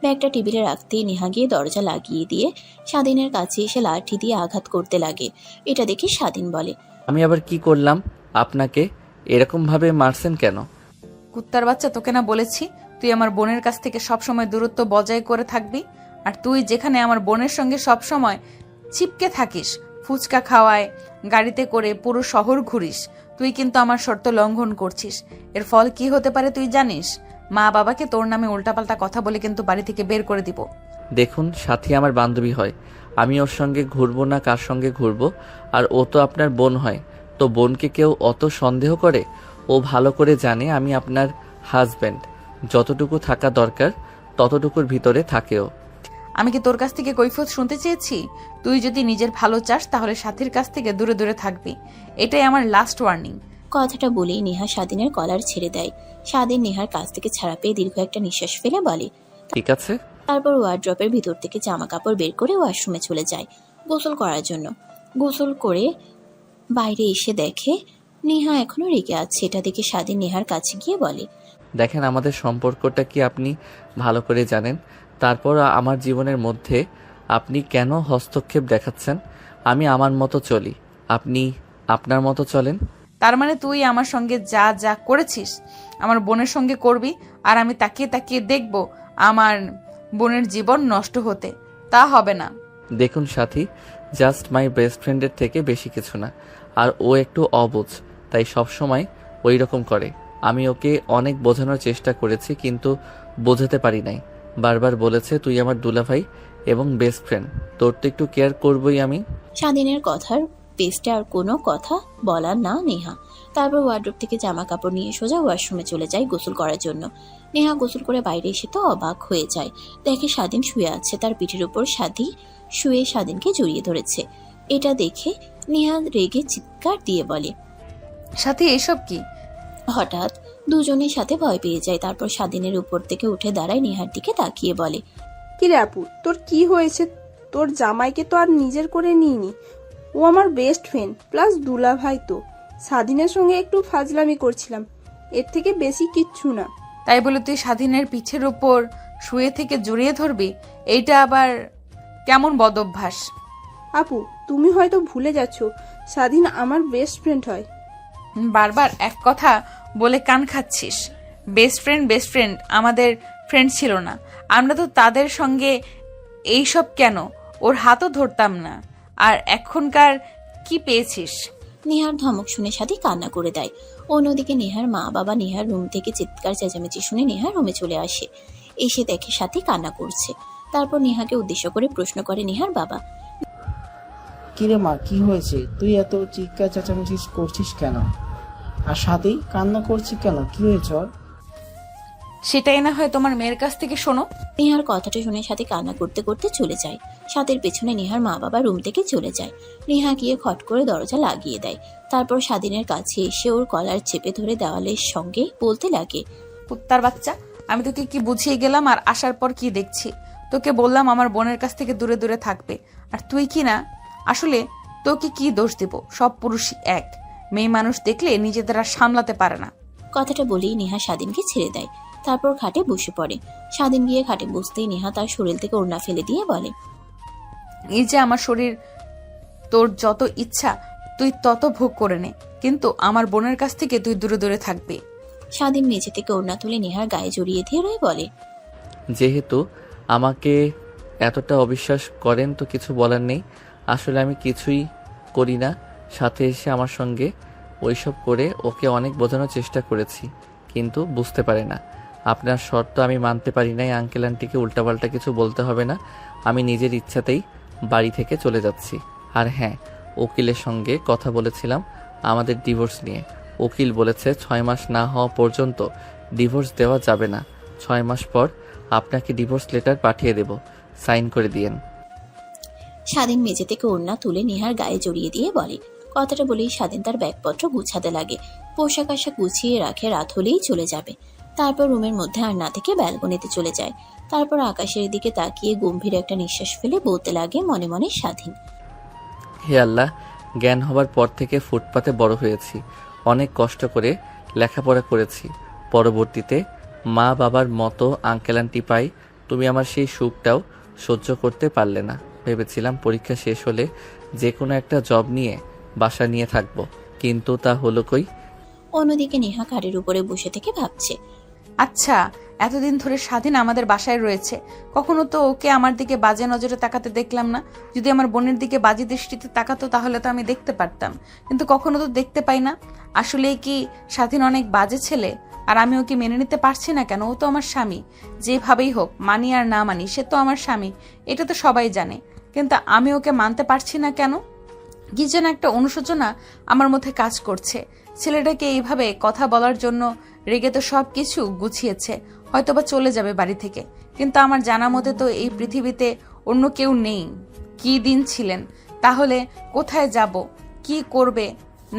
ব্যাগটা টেবিলে রাখতেই নেহা গিয়ে দরজা লাগিয়ে দিয়ে স্বাধীনের কাছে এসে লাঠি দিয়ে আঘাত করতে লাগে। এটা দেখে স্বাধীন বলে, আমি আবার কি করলাম? আপনাকে এরকম ভাবে মারছেন কেন? কুত্তার বাচ্চা, তোকে না বলেছি তুই আমার বোনের কাছ থেকে সবসময় দূরত্ব বজায় করে থাকবি? আর তুই যেখানে আমার বোনের সঙ্গে সবসময় চিপকে থাকিস, ফুচকা খাওয়ায়, গাড়িতে করে পুরো শহর ঘুরিস, তুই কিন্তু আমার শর্ত লঙ্ঘন করছিস। এর ফল কি হতে পারে তুই জানিস? মা বাবাকে তোর নামে উল্টাপাল্টা কথা বলে কিন্তু বাড়ি থেকে বের করে দিব। দেখুন, সাথী আমার বান্ধবী হয়, আমি ওর সঙ্গে ঘুরবো না কার সঙ্গে ঘুরবো? আর ও তো আপনার বোন হয়, তো বোনকে কেউ অত সন্দেহ করে? ও ভালো করে জানে আমি আপনার হাজব্যান্ড, যতটুকু থাকা দরকার ততটুকুর ভিতরে থাকেও। আমি কি তোর কাছ থেকে কৈফিয়ত শুনতে চেয়েছি? তুই যদি নিজের ভালো চাস তাহলে সাথীর কাছ থেকে দূরে দূরে থাকবি, এটাই আমার লাস্ট ওয়ার্নিং। কথাটা বলেই নেহা স্বাধীনের কলার ছেড়ে দেয়। স্বাধীন নেহার কাছ থেকে ছাড়া পেয়ে দীর্ঘ একটা নিঃশ্বাস ফেলে বলে, ঠিক আছে। তারপর ওয়ার্ড্রপের ভিতর থেকে জামা কাপড় বের করে ওয়াশরুমে চলে যায় গোসল করার জন্য। গোসল করে বাইরে এসে দেখে নেহা এখনো রেগে আছে। এটা দেখে স্বাধীন নেহার কাছে গিয়ে বলে, দেখেন, আমাদের সম্পর্কটা কি আপনি ভালো করে জানেন, তারপর আমার জীবনের মধ্যে আপনি কেন হস্তক্ষেপ দেখাচ্ছেন? আমি আমার মতো চলি, আপনি আপনার মতো চলেন। তার মানে তুই আমার সঙ্গে যা যা করেছিস আমার বোনের সঙ্গে করবি, আর আমি তাকিয়ে তাকিয়ে দেখব আমার বোনের জীবন নষ্ট হতে? তা হবে না। দেখুন সাথী, জাস্ট মাই বেস্ট ফ্রেন্ডের থেকে বেশি কিছু না। আর ও একটু অবুঝ, তাই সবসময় ওই রকম করে। আমি ওকে অনেক বোঝানোর চেষ্টা করেছি কিন্তু বোঝাতে পারি নাই। বারবার বলেছে তুই আমার দুলাভাই, এবং বেস্ট ফ্রেন্ড। তোর তো একটু কেয়ার করবই আমি। স্বাধীনের কথার পেস্টে আর কোনো কথা বলার না নেহা। তারপর ওয়ার্ড্রোব থেকে জামা কাপড় নিয়ে সোজা ওয়াশরুমে চলে যায় গোসল করার জন্য। নেহা গোসল করে বাইরে এসে তো অবাক হয়ে যায়, দেখে স্বাধীন শুয়ে আছে, তার পিঠের উপর সাথী শুয়ে স্বাধীনকে জড়িয়ে ধরেছে। এটা দেখে নেহা রেগে চিৎকার দিয়ে বলে। সাথী এসব কি? হঠাৎ দুজনের সাথে ভয় পেয়ে যায়। তারপর স্বাধীনের উপর থেকে উঠে দাঁড়ায়, নেহার দিকে তাকিয়ে বলে, কিরে আপু, তোর কি হয়েছে? তোর জামাইকে তো আর নিজের করে নিইনি, ও আমার বেস্ট ফ্রেন্ড প্লাস দুলা ভাই। তো স্বাধীনের সঙ্গে একটু ফাজলামি করছিলাম, এর থেকে বেশি কিচ্ছু না। তাই বলে তুই স্বাধীনের পিঠের উপর শুয়ে থেকে জড়িয়ে ধরবি? এইটা আবার কেমন বদ অভ্যাস? আপু, তুমি হয়তো ভুলে যাচ্ছ, স্বাধীন আমার বেস্ট ফ্রেন্ড হয়। বারবার এক কথা বলে কান খাচ্ছিস। বেস্ট ফ্রেন্ড আমাদের ফ্রেন্ড ছিল না? আমরা তো তাদের সঙ্গে এইসব কেন? ওর হাতও ধরতাম না। আর এখনকার কি পেয়েছিস? নেহার ধমক শুনে সাথী কান্না করে দেয়। অন্যদিকে নেহার মা বাবা নেহার রুম থেকে চিৎকার চেঁচামেচি শুনে নেহার রুমে চলে আসে। এসে দেখে সাথী কান্না করছে। তারপর নেহাকে উদ্দেশ্য করে প্রশ্ন করে নেহার বাবা, কিরে মা, কি হয়েছে? তুই এত চিৎকার চেঁচামেচি করছিস কেন? আর সাথেই কান্না করছি কেন? কি হয়েছে ওর? সেটাই না হয় তোমার মেয়ের কাছ থেকে শোনো। নেহার কথাটা শুনে সাথী কান্না করতে করতে চলে যায়। সাথের পেছনে নেহার মা বাবা রুম থেকে চলে যায়। নেহা গিয়ে খট করে দরজা লাগিয়ে দেয়। তারপর স্বাধীনের কাছে এসে ওর কলার চেপে ধরে দেওয়ালের সঙ্গে বলতে লাগে, কুত্তার বাচ্চা, আমি তোকে কি বুঝিয়ে গেলাম আর আসার পর কি দেখছি? তোকে বললাম আমার বোনের কাছ থেকে দূরে দূরে থাকবে, আর তুই কি না? আসলে তোকে কি দোষ দেব? সব পুরুষই এক। মেয়ে মানুষ দেখলে নিজেদের আর সামলাতে পারে না। কথাটা বলেই নেহা স্বাধীনকে ছেড়ে দেয়। তারপর খাটে বসে পড়ে। স্বাধীন গিয়ে খাটে বসতেই নেহা তার শরীর থেকে ওড়না ফেলে দিয়ে বলে, এই যে আমার শরীর, তোর যত ইচ্ছা তুই তত ভোগ করে নে, কিন্তু আমার বোনের কাছ থেকে তুই দূরে দূরে থাকবি। স্বাধীন মেঝে থেকে ওড়না তুলে নেহার গায়ে জড়িয়ে দিয়ে রয়ে বলে, যেহেতু আমাকে এতটা অবিশ্বাস করেন তো কিছু বলার নেই। আসলে আমি কিছুই করি না। সাথে এসে আমার সঙ্গে ওইসব করে ওকে অনেক বোঝানোর চেষ্টা করেছি, কিন্তু বুঝতে পারে না। আপনার শর্ত আমি মানতে পারি নাই। আঙ্কেল আন্টিকে উল্টাপাল্টা কিছু বলতে হবে না। আমি নিজের ইচ্ছাতেই বাড়ি থেকে চলে যাচ্ছি। আর হ্যাঁ, উকিলের সঙ্গে কথা বলেছিলাম আমাদের ডিভোর্স নিয়ে। উকিল বলেছে 6 মাস না হওয়া পর্যন্ত ডিভোর্স দেওয়া যাবে না। 6 মাস পর আপনাকে ডিভোর্স লেটার পাঠিয়ে দেব, সাইন করে দিয়েন। স্বাধীন মেঝে থেকে ওড়না তুলে নেহার গায়ে জড়িয়ে দিয়ে বলে। কথাটা বলেই স্বাধীন তার ব্যাগপত্র গুছাতে লাগে। পোশাক আশাক গুছিয়ে রাখে, রাত হলেই চলে যাবে। তারপর রুমের মধ্যে আর না থেকে ব্যালকনিতে চলে যায়। তারপর আকাশের দিকে তাকিয়ে গম্ভীর একটা নিঃশ্বাস ফেলে বলতে লাগে মনে মনে, স্বাধীন, হে আল্লাহ, জ্ঞান হবার পর থেকে ফুটপাতে বড় হয়েছি। অনেক কষ্ট করে লেখাপড়া করেছি। পরবর্তীতে মা বাবার মতো আঙ্কেল আন্টি পাই। তুমি আমার সেই সুখটাও সহ্য করতে পারলে না। ভেবেছিলাম পরীক্ষা শেষ হলে যে কোনো একটা জব নিয়ে বাসা নিয়ে থাকবো, কিন্তু তা হলো কই। অন্যদিকে নেহা খাটের উপরে বসে থেকে ভাবছে, আচ্ছা, এতদিন ধরে স্বাধীন আমাদের বাসায় রয়েছে, কখনো তো ওকে আমার দিকে বাজে নজরে তাকাতে দেখলাম না। যদি আমার বোনের দিকে বাজে দৃষ্টিতে তাকাতো তাহলে তো আমি দেখতে পারতাম, কিন্তু কখনো তো দেখতে পাই না। আসলে কি স্বাধীন অনেক বাজে ছেলে? আর আমি ওকে মেনে নিতে পারছি না কেন? ও তো আমার স্বামী। যেভাবেই হোক, মানি আর না মানি, সে তো আমার স্বামী, এটা তো সবাই জানে। কিন্তু আমি ওকে মানতে পারছি না কেন? কি যেন একটা অনুশোচনা আমার মধ্যে কাজ করছে। ছেলেটাকে এইভাবে কথা বলার জন্য রেগে তো সব কিছু গুছিয়েছে, হয়তোবা চলে যাবে বাড়ি থেকে, কিন্তু আমার জানা মতে তো এই পৃথিবীতে অন্য কেউ নেই। কি দিন ছিলেন, তাহলে কোথায় যাব, কি করবে?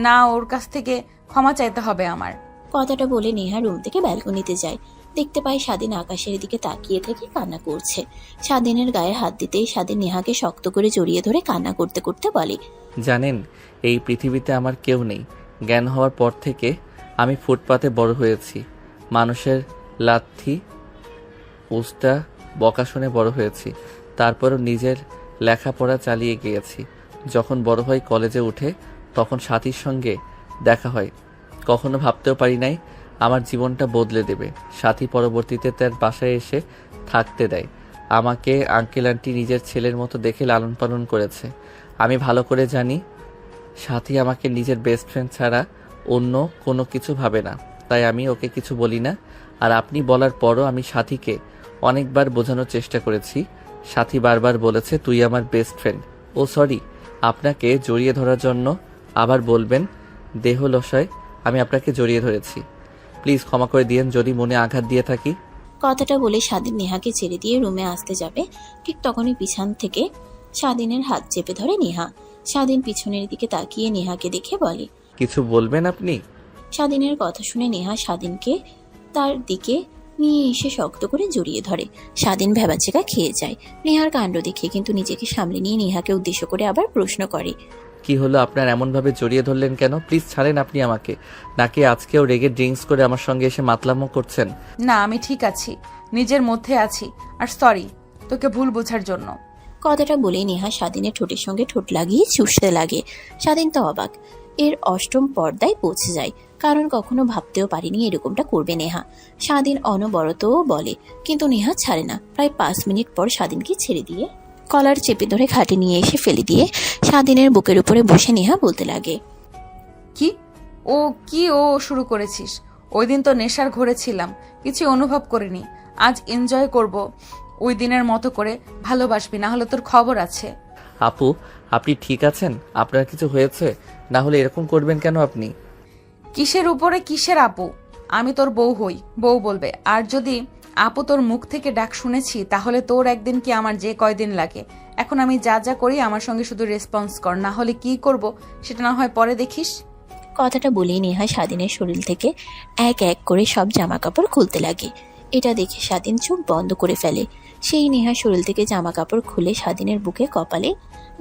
না, ওর কাছ থেকে ক্ষমা চাইতে হবে আমার। কথাটা বলে নেহা রুম থেকে ব্যালকনিতে যায়। দেখতে পায় স্বাধীন আকাশের দিকে তাকিয়ে থেকে কান্না করছে। স্বাধীনের গায়ে হাত দিতেই স্বাধীন নেহাকে শক্ত করে জড়িয়ে ধরে কান্না করতে করতে বলে, জানেন, এই পৃথিবীতে আমার কেউ নেই। জ্ঞান হওয়ার পর থেকে আমি ফুটপাতে বড় হয়েছি। মানুষের লাথি উস্তা বকা শুনে বড় হয়েছি। তারপরও নিজের লেখাপড়া চালিয়ে গিয়েছি। যখন বড় হই, কলেজে উঠে, তখন সাথীর সঙ্গে দেখা হয়। কখনো ভাবতেও পারি নাই আমার জীবনটা বদলে দেবে। সাথী পরবর্তীতে তার বাসায় এসে থাকতে দেয়। আমাকে আঙ্কেল আন্টি নিজের ছেলের মতো দেখে লালন পালন করেছে। আমি ভালো করে জানি সাথী আমাকে নিজের বেস্ট ফ্রেন্ড ছাড়া অন্য কোনো কিছু ভাবে না, তাই আমি ওকে কিছু বলি না। আর আপনি বলার পরও আমি সাথীকে অনেকবার বোঝানোর চেষ্টা করেছি সাথী বারবার বলেছে তুই আমার বেস্ট ফ্রেন্ড। ও সরি, আপনাকে জড়িয়ে ধরার জন্য আবার বলবেন দেহলসায় আমি আপনাকে জড়িয়ে ধরেছি। প্লিজ ক্ষমা করে দিয়েন যদি মনে আঘাত দিয়ে থাকি। কথাটা বলে স্বাধীন নেহাকে ছেড়ে দিয়ে রুমে আসতে যাবে, ঠিক তখনই পিছন থেকে স্বাধীনের হাত চেপে ধরে নেহা। স্বাধীন পিছনের দিকে তাকিয়ে নেহাকে দেখে বলে, কিছু বলবেন আপনি? স্বাধীনের কথা শুনে নেহা স্বাধীনকে তার দিকে নিয়ে এসে শক্ত করে জড়িয়ে ধরে। স্বাধীন ভ্যাবাচেকা খেয়ে যায় নেহার কাণ্ড দেখে, কিন্তু নিজেকে সামলে নিয়ে নেহাকে উদ্দেশ্য করে আবার প্রশ্ন করে, কি হলো আপনার, এমনভাবে জড়িয়ে ধরলেন কেন? প্লিজ ছাড়েন আপনি আমাকে। নাকি আজকেও রেগে ড্রিঙ্কস করে আমার সঙ্গে এসে মাতলামো করছেন? না, আমি ঠিক আছি, নিজের মধ্যে আছি। আর সরি তোকে ভুল বোঝার জন্য। কথাটা বলে নেহা স্বাধীনের ঠোঁটের সঙ্গে ঠোঁট লাগিয়ে চুষতে লাগে। স্বাধীন তো অবাক, এর অষ্টম পর্দায় পৌঁছে যায়, কারণ কখনো ভাবতেও পারিনি এরকমটা করবে নেহা। স্বাধীন অনবরতও বলে, কিন্তু নেহা ছাড়ে না। প্রায় 5 মিনিট পর স্বাধীনকে ছেড়ে দিয়ে কলার চেপে ধরে খাটে নিয়ে এসে ফেলে দিয়ে স্বাধীনের বুকের উপরে বসে নেহা বলতে লাগে, কি ও শুরু করেছিস? ওই দিন তো নেশার ঘরে ছিলাম, কিছু অনুভব করিনি। আজ এনজয় করব, ওই দিনের মতো করে ভালোবাসবি, না হলে তোর খবর আছে। আপু, আপনি ঠিক আছেন? আপনার কিছু হয়েছে? না হলে এরকম করবেন কেন আপনি? কিসের উপরে কিসের আপু? আমি তোর বউ হই, বউ বলবে। আর যদি আপু তোর মুখ থেকে ডাক শুনেছি, তাহলে তোর একদিন কি আমার যে কয়দিন লাগে। এখন আমি যা যা করি আমার সঙ্গে শুধু রেসপন্স কর, না হলে কি করব সেটা না হয় পরে দেখিস। কথাটা বলেই নেহা স্বাধীনের শরীর থেকে এক এক করে সব জামা কাপড় খুলতে লাগে। এটা দেখে স্বাধীন চোখ বন্ধ করে ফেলে। সেই নেহার শরীর থেকে জামা কাপড় খুলে স্বাধীনের বুকে, কপালে,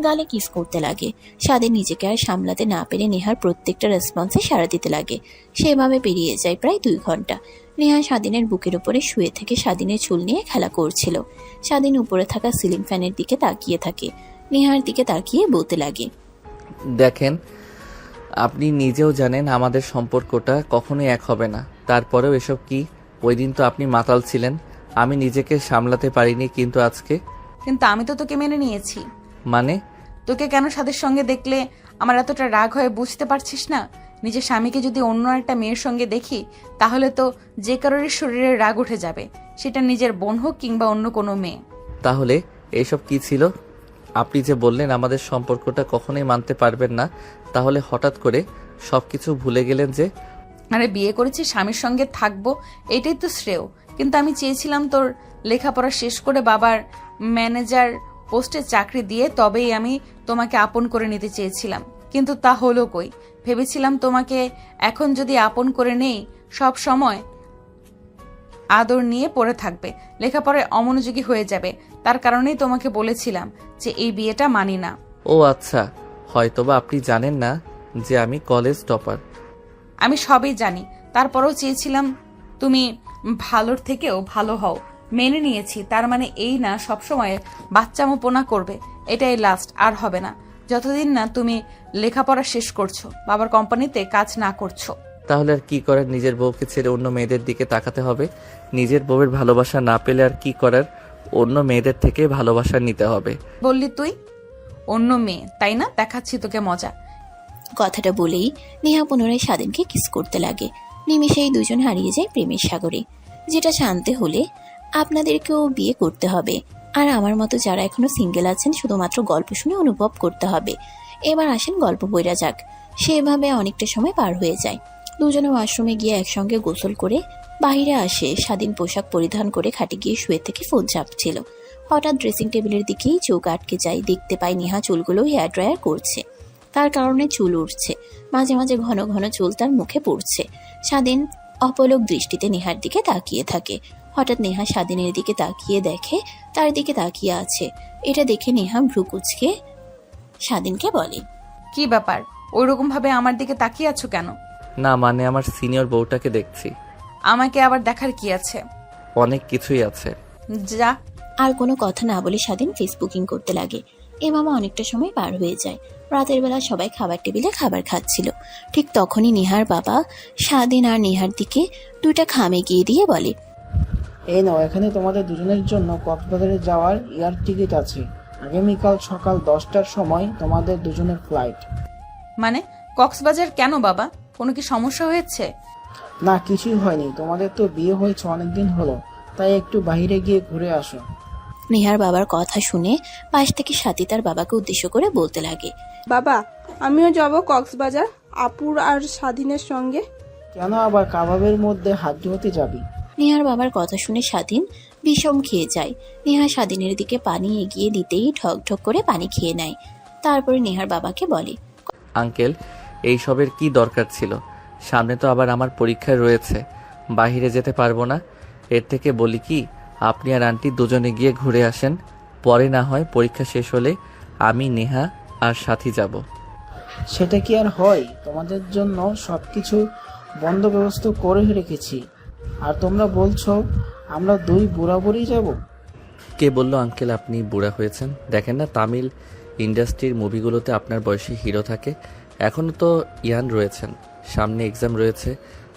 গালে কিস করতে লাগে। স্বাধীন নিজেকে আর সামলাতে না পেরে নেহার প্রত্যেকটা রেসপন্সে সাড়া দিতে লাগে। সেভাবে পেরিয়ে যায় প্রায় 2 ঘন্টা। নেহা স্বাধীনের বুকের উপরে শুয়ে থেকে স্বাধীনের চুল নিয়ে খেলা করছিল। স্বাধীন উপরে থাকা সিলিং ফ্যানের দিকে তাকিয়ে থাকে। নেহার দিকে তাকিয়ে বলতে লাগে, দেখেন, আপনি নিজেও জানেন আমাদের সম্পর্কটা কখনোই এক হবে না। তারপরেও এসব কি? ওই দিন তো আপনি মাতাল ছিলেন, আমি নিজেকে সামলাতে পারিনি, কিন্তু আজকে? কিন্তু আমি তো তোকে মেনে নিয়েছি। মানে? তোকে কেন সাদের সঙ্গে দেখলে আমার এতটা রাগ হয় বুঝতে পারছিস না? নিজের স্বামীকে যদি অন্য একটা মেয়ের সঙ্গে দেখি, তাহলে তো যে কারোর শরীরে রাগ উঠে যাবে, সেটা নিজের বোন হোক কিংবা অন্য কোনো মেয়ে। তাহলে এসব কি ছিল? আপনি যে বললেন আমাদের সম্পর্কটা কখনোই মানতে পারবেন না, তাহলে হঠাৎ করে সবকিছু ভুলে গেলেন যে? আরে বিয়ে করেছি, স্বামীর সঙ্গে থাকবো, এটাই তো শ্রেয়। কিন্তু আমি চেয়েছিলাম তোর লেখাপড়া শেষ করে বাবার ম্যানেজার পোস্টে চাকরি দিয়ে তবেই আমি তোমাকে আপন করে নিতে চেয়েছিলাম, কিন্তু তা হলো কই। ভেবেছিলাম তোমাকে এখন যদি আপন করে নেই, সব সময় আদর নিয়ে পড়ে থাকবে, লেখাপড়ায় অমনোযোগী হয়ে যাবে। তার কারণেই তোমাকে বলেছিলাম যে এই বিয়েটা মানি না। ও আচ্ছা, হয়তোবা আপনি জানেন না যে আমি কলেজ টপার। আমি সবই জানি, তারপরেও চেয়েছিলাম তুমি ভালোর থেকেও ভালো হও। মেনে নিয়েছি, তার মানে এই না সবসময় বাচ্চামোপনা করবে। এটাই লাস্ট, আর হবে না যতদিন না তুমি লেখাপড়া শেষ করছো, বাবার কোম্পানিতে কাজ না করছো। তাহলে আর কি করার? নিজের বউকে ছেড়ে অন্য মেয়েদের দিকে তাকাতে হবে। নিজের বউয়ের ভালোবাসা না পেলে আর কি করার? অন্য মেয়েদের থেকে ভালোবাসা নিতে হবে। বললি তুই অন্য মেয়ে, তাই না? দেখাচ্ছি তোকে মজা। কথাটা বলেই নেহা পুনরায় স্বাধীনকে কিস করতে লাগে। নিমেষেই দুজন হারিয়ে যায় প্রেমের সাগরে। যেটা জানতে হলে আপনাদেরকেও বিয়ে করতে হবে, আর আমার মতো যারা এখনো সিঙ্গেল আছেন শুধুমাত্র গল্প শুনে অনুভব করতে হবে। এবার আসেন গল্প বইরা যাক। সেভাবে অনেকটা সময় পার হয়ে যায়। দুজনে ওয়াশরুমে গিয়ে একসঙ্গে গোসল করে বাইরে আসে। স্বাধীন পোশাক পরিধান করে খাটে গিয়ে শুয়ে থেকে ফোন চাপছিল। হঠাৎ ড্রেসিং টেবিলের দিকেই চোখ আটকে যায়। দেখতে পায় নেহা চুলগুলো হেয়ার ড্রায়ার করছে, তার কারণে চুল উঠছে। মাঝে মাঝে ঘন ঘন চুল তার মুখে পড়ছে। স্বাধীন অপলক দৃষ্টিতে নেহার দিকে তাকিয়ে থাকে। হঠাৎ নেহা স্বাধীনের দিকে তাকিয়ে দেখে তার দিকে তাকিয়ে আছে। এটা দেখে নেহা ভ্রু কুঁচকে স্বাধীনকে বলে, কি ব্যাপার, ওইরকম ভাবে আমার দিকে তাকিয়ে আছো কেন? না মানে আমার সিনিয়র বউটাকে দেখছি। আমাকে আবার দেখার কি আছে? অনেক কিছুই আছে। যা। আর কোনো কথা না বলে স্বাধীন ফেসবুকিং করতে লাগে। এভাবে অনেকটা সময় পার হয়ে যায়। রাতের বেলা সবাই খাবার টেবিলে খাবার খাচ্ছিল। ঠিক তখনই নেহার বাবা স্বাধীন আর নেহার দিকে 2টা খাম এগিয়ে দিয়ে বলে, এই নাও, এখানে তোমাদের দুজনের জন্য কক্সবাজারে যাওয়ার এয়ার টিকিট আছে। আগামীকাল সকাল 10টার সময় তোমাদের দুজনের ফ্লাইট। মানে কক্সবাজার কেন বাবা? কোনো কি সমস্যা হয়েছে? না, কিছুই হয়নি। তোমাদের তো বিয়ে হয়েছে অনেকদিন হলো, তাই একটু বাইরে গিয়ে ঘুরে আসো। নেহার বাবার কথা শুনে পাশ থেকে সাথী তার বাবাকে উদ্দেশ্য করে বলতে লাগে। বাবা, আমিও যাব কক্সবাজার আপুর আর স্বাধীনের সঙ্গে। কেন আবার কাবাবের মধ্যে হাত ধুতে যাবি? নেহার বাবার কথা শুনে স্বাধীন বিষম খেয়ে যায়। নেহা স্বাধীনের দিকে পানি এগিয়ে দিতেই ঢক ঢক করে পানি খেয়ে নেয়। তারপরে নেহার বাবাকে বলে, আঙ্কেল, এইসবের কি দরকার ছিল? সামনে তো আবার আমার পরীক্ষা রয়েছে, বাইরে যেতে পারবো না। এর থেকে বলি কি, আপনি আর আন্টি দুজনে গিয়ে ঘুরে আসেন, পরে না হয় পরীক্ষা শেষ হলে আমি, নেহা আর সাথী যাব। সেটা কি আর হয়? তোমাদের জন্য সবকিছু বন্দোবস্ত করে রেখেছি, আর তোমরা বলছো আমরা দুই বুড়াবুড়ি যাব? কে বলল আঙ্কেল আপনি বুড়া হয়েছেন? দেখেন না তামিল ইন্ডাস্ট্রির মুভিগুলোতে আপনার বয়সী হিরো থাকে। এখনও তো ইয়ান রয়েছেন, সামনে এক্সাম রয়েছে,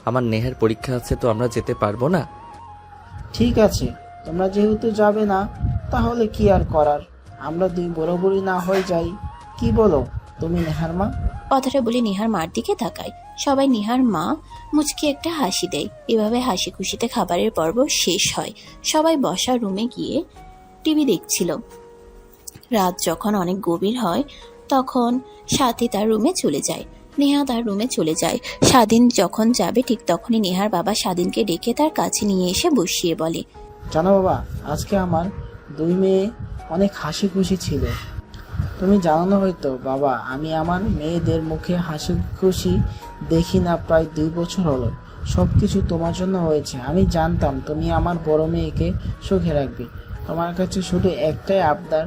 আমার নেহার পরীক্ষা আছে, তো আমরা যেতে পারবো না? ঠিক আছে, তোমরা যেহেতু যাবে না, তাহলে কি আর করার, আমরা দুই বুড়াবুড়ি না হয়ে যাই। কি বলো তুমি নেহার মা? কথাটা বলে নেহার মার দিকে তাকায়। সবাই নেহার মা মুচকি একটা হাসি দেয়। এভাবে হাসি খুশিতে খাবারের পর্ব শেষ হয়। সবাই বসার রুমে গিয়ে টিভি দেখছিল। রাত যখন অনেক গভীর হয় তখন সাথী তার রুমে চলে যায়, নেহা তার রুমে চলে যায়। স্বাধীন যখন যাবে ঠিক তখনই নেহার বাবা স্বাধীনকে ডেকে তার কাছে নিয়ে এসে বসিয়ে বলে, জানো বাবা, আজকে আমার দুই মেয়ে অনেক হাসি খুশি ছিল। তুমি জানো না হয়তো বাবা, আমি আমার মেয়েদের মুখে হাসি খুশি দেখি না প্রায় 2 বছর হলো। সব কিছু তোমার জন্য হয়েছে। আমি জানতাম তুমি আমার বড় মেয়েকে সুখে রাখবে। তোমার কাছে শুধু একটাই আবদার,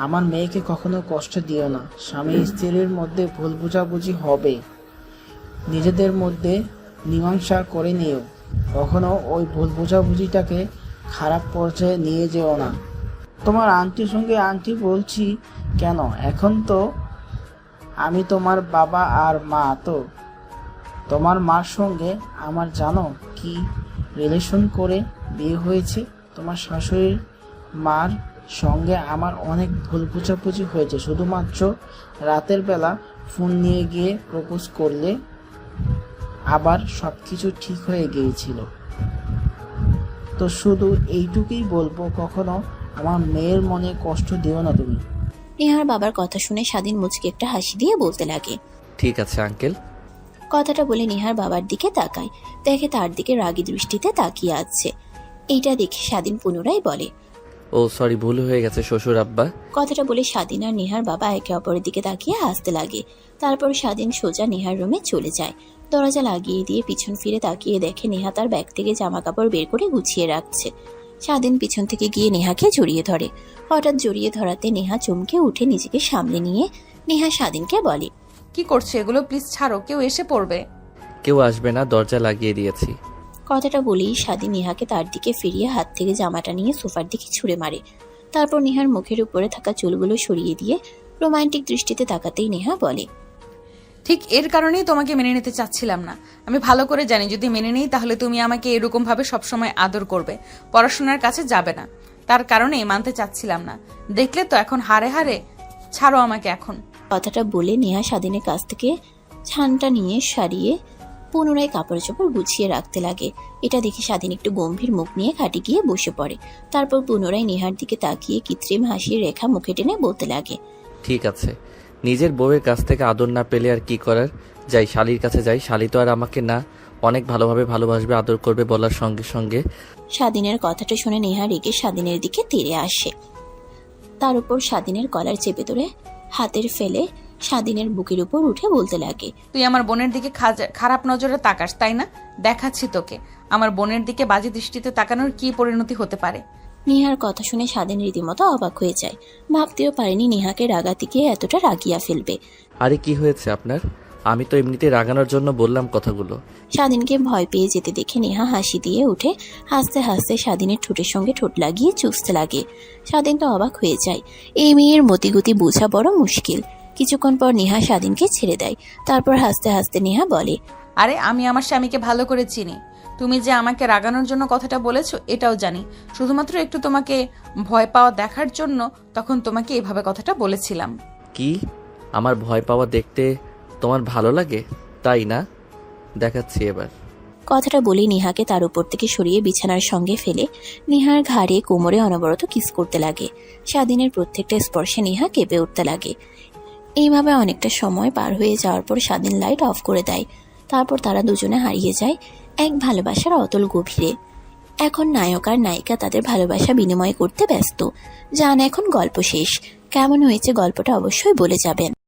আমার মেয়েকে কখনো কষ্ট দিও না। স্বামী স্ত্রীর মধ্যে ভুল বোঝাবুঝি হবে, নিজেদের মধ্যে মীমাংসা করে নিও। কখনো ওই ভুল বোঝাবুঝিটাকে খারাপ পর্যায়ে নিয়ে যেও না। তোমার আন্টির সঙ্গে আন্টি বলছি কেন, এখন তো আমি তোমার বাবা আর মা। তো তোমার মার সঙ্গে আমার জানো কি রিলেশন করে বিয়ে হয়েছে? তোমার শাশুড়ির মার সঙ্গে আমার অনেক ভুল বোঝাবুঝি হয়েছে, শুধুমাত্র রাতের বেলা ফোন নিয়ে গিয়ে প্রপোজ করলে আবার সব কিছু ঠিক হয়ে গিয়েছিল। তো শুধু এইটুকুই বলবো, কখনো আমার মেয়ের মনে কষ্ট দিও না তুমি। নেহার বাবার কথা শুনে স্বাধীন মুচকি একটা হাসি দিয়ে বলতে লাগে, ঠিক আছে আঙ্কেল। কথাটা বলে নেহার বাবার দিকে তাকায়, দেখে তার দিকে রাগী দৃষ্টিতে তাকিয়ে আছে। এইটা দেখে স্বাধীন পুনরায় বলে, ও সরি, ভুল হয়ে গেছে শ্বশুর আব্বা। কথাটা বলে স্বাধীন আর নেহার বাবা একে অপরের দিকে তাকিয়ে হাসতে লাগে। তারপর স্বাধীন সোজা নেহার রুমে চলে যায়। দরজা লাগিয়ে দিয়ে পিছন ফিরে তাকিয়ে দেখে নেহা তার ব্যাগ থেকে জামা কাপড় বের করে গুছিয়ে রাখছে। স্বাধীন পিছন থেকে গিয়ে নেহাকে জড়িয়ে ধরে। হঠাৎ জড়িয়ে ধরাতে নেহা চমকে উঠে নিজেকে সামলে নিয়ে নেহা স্বাধীনকে বলে, কি করছে এগুলো? প্লিজ ছাড়ো, কেউ এসে পড়বে। কেউ আসবে না, দরজা লাগিয়ে দিয়েছি। কথাটা বলেই স্বাধীন নেহাকে তার দিকে ফিরিয়ে হাত থেকে জামাটা নিয়ে সোফার দিকে ছুঁড়ে মারে। তারপর নেহার মুখের উপরে থাকা চুলগুলো সরিয়ে দিয়ে রোমান্টিক দৃষ্টিতে তাকাতেই নেহা বলে, ঠিক এর কারণেই তোমাকে মেনে নিতে চাচ্ছিলাম না। আমি ভালো করে জানি যদি মেনে নিই তাহলে তুমি আমাকে এরকম ভাবে সবসময় আদর করবে, পড়াশোনার কাছে যাবে না। তার কারণেই মানতে চাচ্ছিলাম না। দেখলে তো এখন হারে হারে। ছাড়ো আমাকে এখন। কথাটা বলে নেহা স্বাধীনের কাছ থেকে ছানটা নিয়ে সারিয়ে পুনরায় কাপড় চোপড় গুছিয়ে রাখতে লাগে। এটা দেখে স্বাধীন একটু গম্ভীর মুখ নিয়ে খাটে গিয়ে বসে পড়ে। তারপর পুনরায় নেহার দিকে তাকিয়ে কৃত্রিম হাসির রেখা মুখে টেনে বলতে লাগে, ঠিক আছে, নিজের বউয়ের কাছ থেকে আদর না পেলে আর কি করার, যাই শালির কাছে যাই। শালি তো আর আমাকে না অনেক ভালোভাবে ভালোবাসবে, আদর করবে বলার সঙ্গে সঙ্গে। স্বাধীনের কথাটা শুনে নেহা রেগে স্বাধীনের দিকে তেড়ে আসে। তার উপর স্বাধীনের কলার চেপে ধরে হাতের ফেলে স্বাধীনের বুকের উপর উঠে বলতে লাগে, তুই আমার বোনের দিকে খারাপ নজরে তাকাস, তাই না? দেখাচ্ছি তোকে আমার বোনের দিকে বাজে দৃষ্টিতে তাকানোর কি পরিণতি হতে পারে। নেহার কথা শুনে স্বাধীন রীতিমতো অবাক হয়ে যায়। ভাবতেও পারেনি নেহাকে রাগাতে গিয়ে এতটা রাগিয়া ফেলবে। আরে কি হয়েছে আপনার? আমি তো এমনিতে রাগানোর জন্য বললাম কথাগুলো। স্বাধীনকে ভয় পেয়ে যেতে দেখে নেহা হাসি দিয়ে উঠে হাসতে হাসতে স্বাধীনের ঠোঁটের সঙ্গে ঠোঁট লাগিয়ে চুষতে লাগে। স্বাধীন তো অবাক হয়ে যায়। এই মেয়ের মতিগতি বোঝা বড় মুশকিল। কিছুক্ষণ পর নেহা স্বাধীনকে ছেড়ে দেয়। তারপর হাসতে হাসতে নেহা বলে, আরে আমি আমার স্বামীকে ভালো করে চিনি। তুমি যে আমাকে রাগানোর জন্য কথাটা বলেছো এটাও জানি। শুধুমাত্র একটু তোমাকে ভয় পাওয়া দেখার জন্য তখন তোমাকে এভাবে কথাটা বলেছিলাম। কি আমার ভয় পাওয়া দেখতে তোমার ভালো লাগে, তাই না? দেখাচ্ছি এবার। কথাটা বলে নেহাকে তার উপর থেকে সরিয়ে বিছানার সঙ্গে ফেলে নেহার ঘাড়ে কোমরে অনবরত কিস করতে লাগে। স্বাধীনের প্রত্যেকটা স্পর্শে নেহা কেঁপে উঠতে লাগে। এইভাবে অনেকটা সময় পার হয়ে যাওয়ার পর স্বাধীন লাইট অফ করে দেয়। তারপর তারা দুজনে হারিয়ে যায় এক ভালোবাসার অতল গভীরে। এখন নায়ক আর নায়িকা তাদের ভালোবাসা বিনিময় করতে ব্যস্ত। জান এখন গল্প শেষ। কেমন হয়েছে গল্পটা অবশ্যই বলে যাবেন।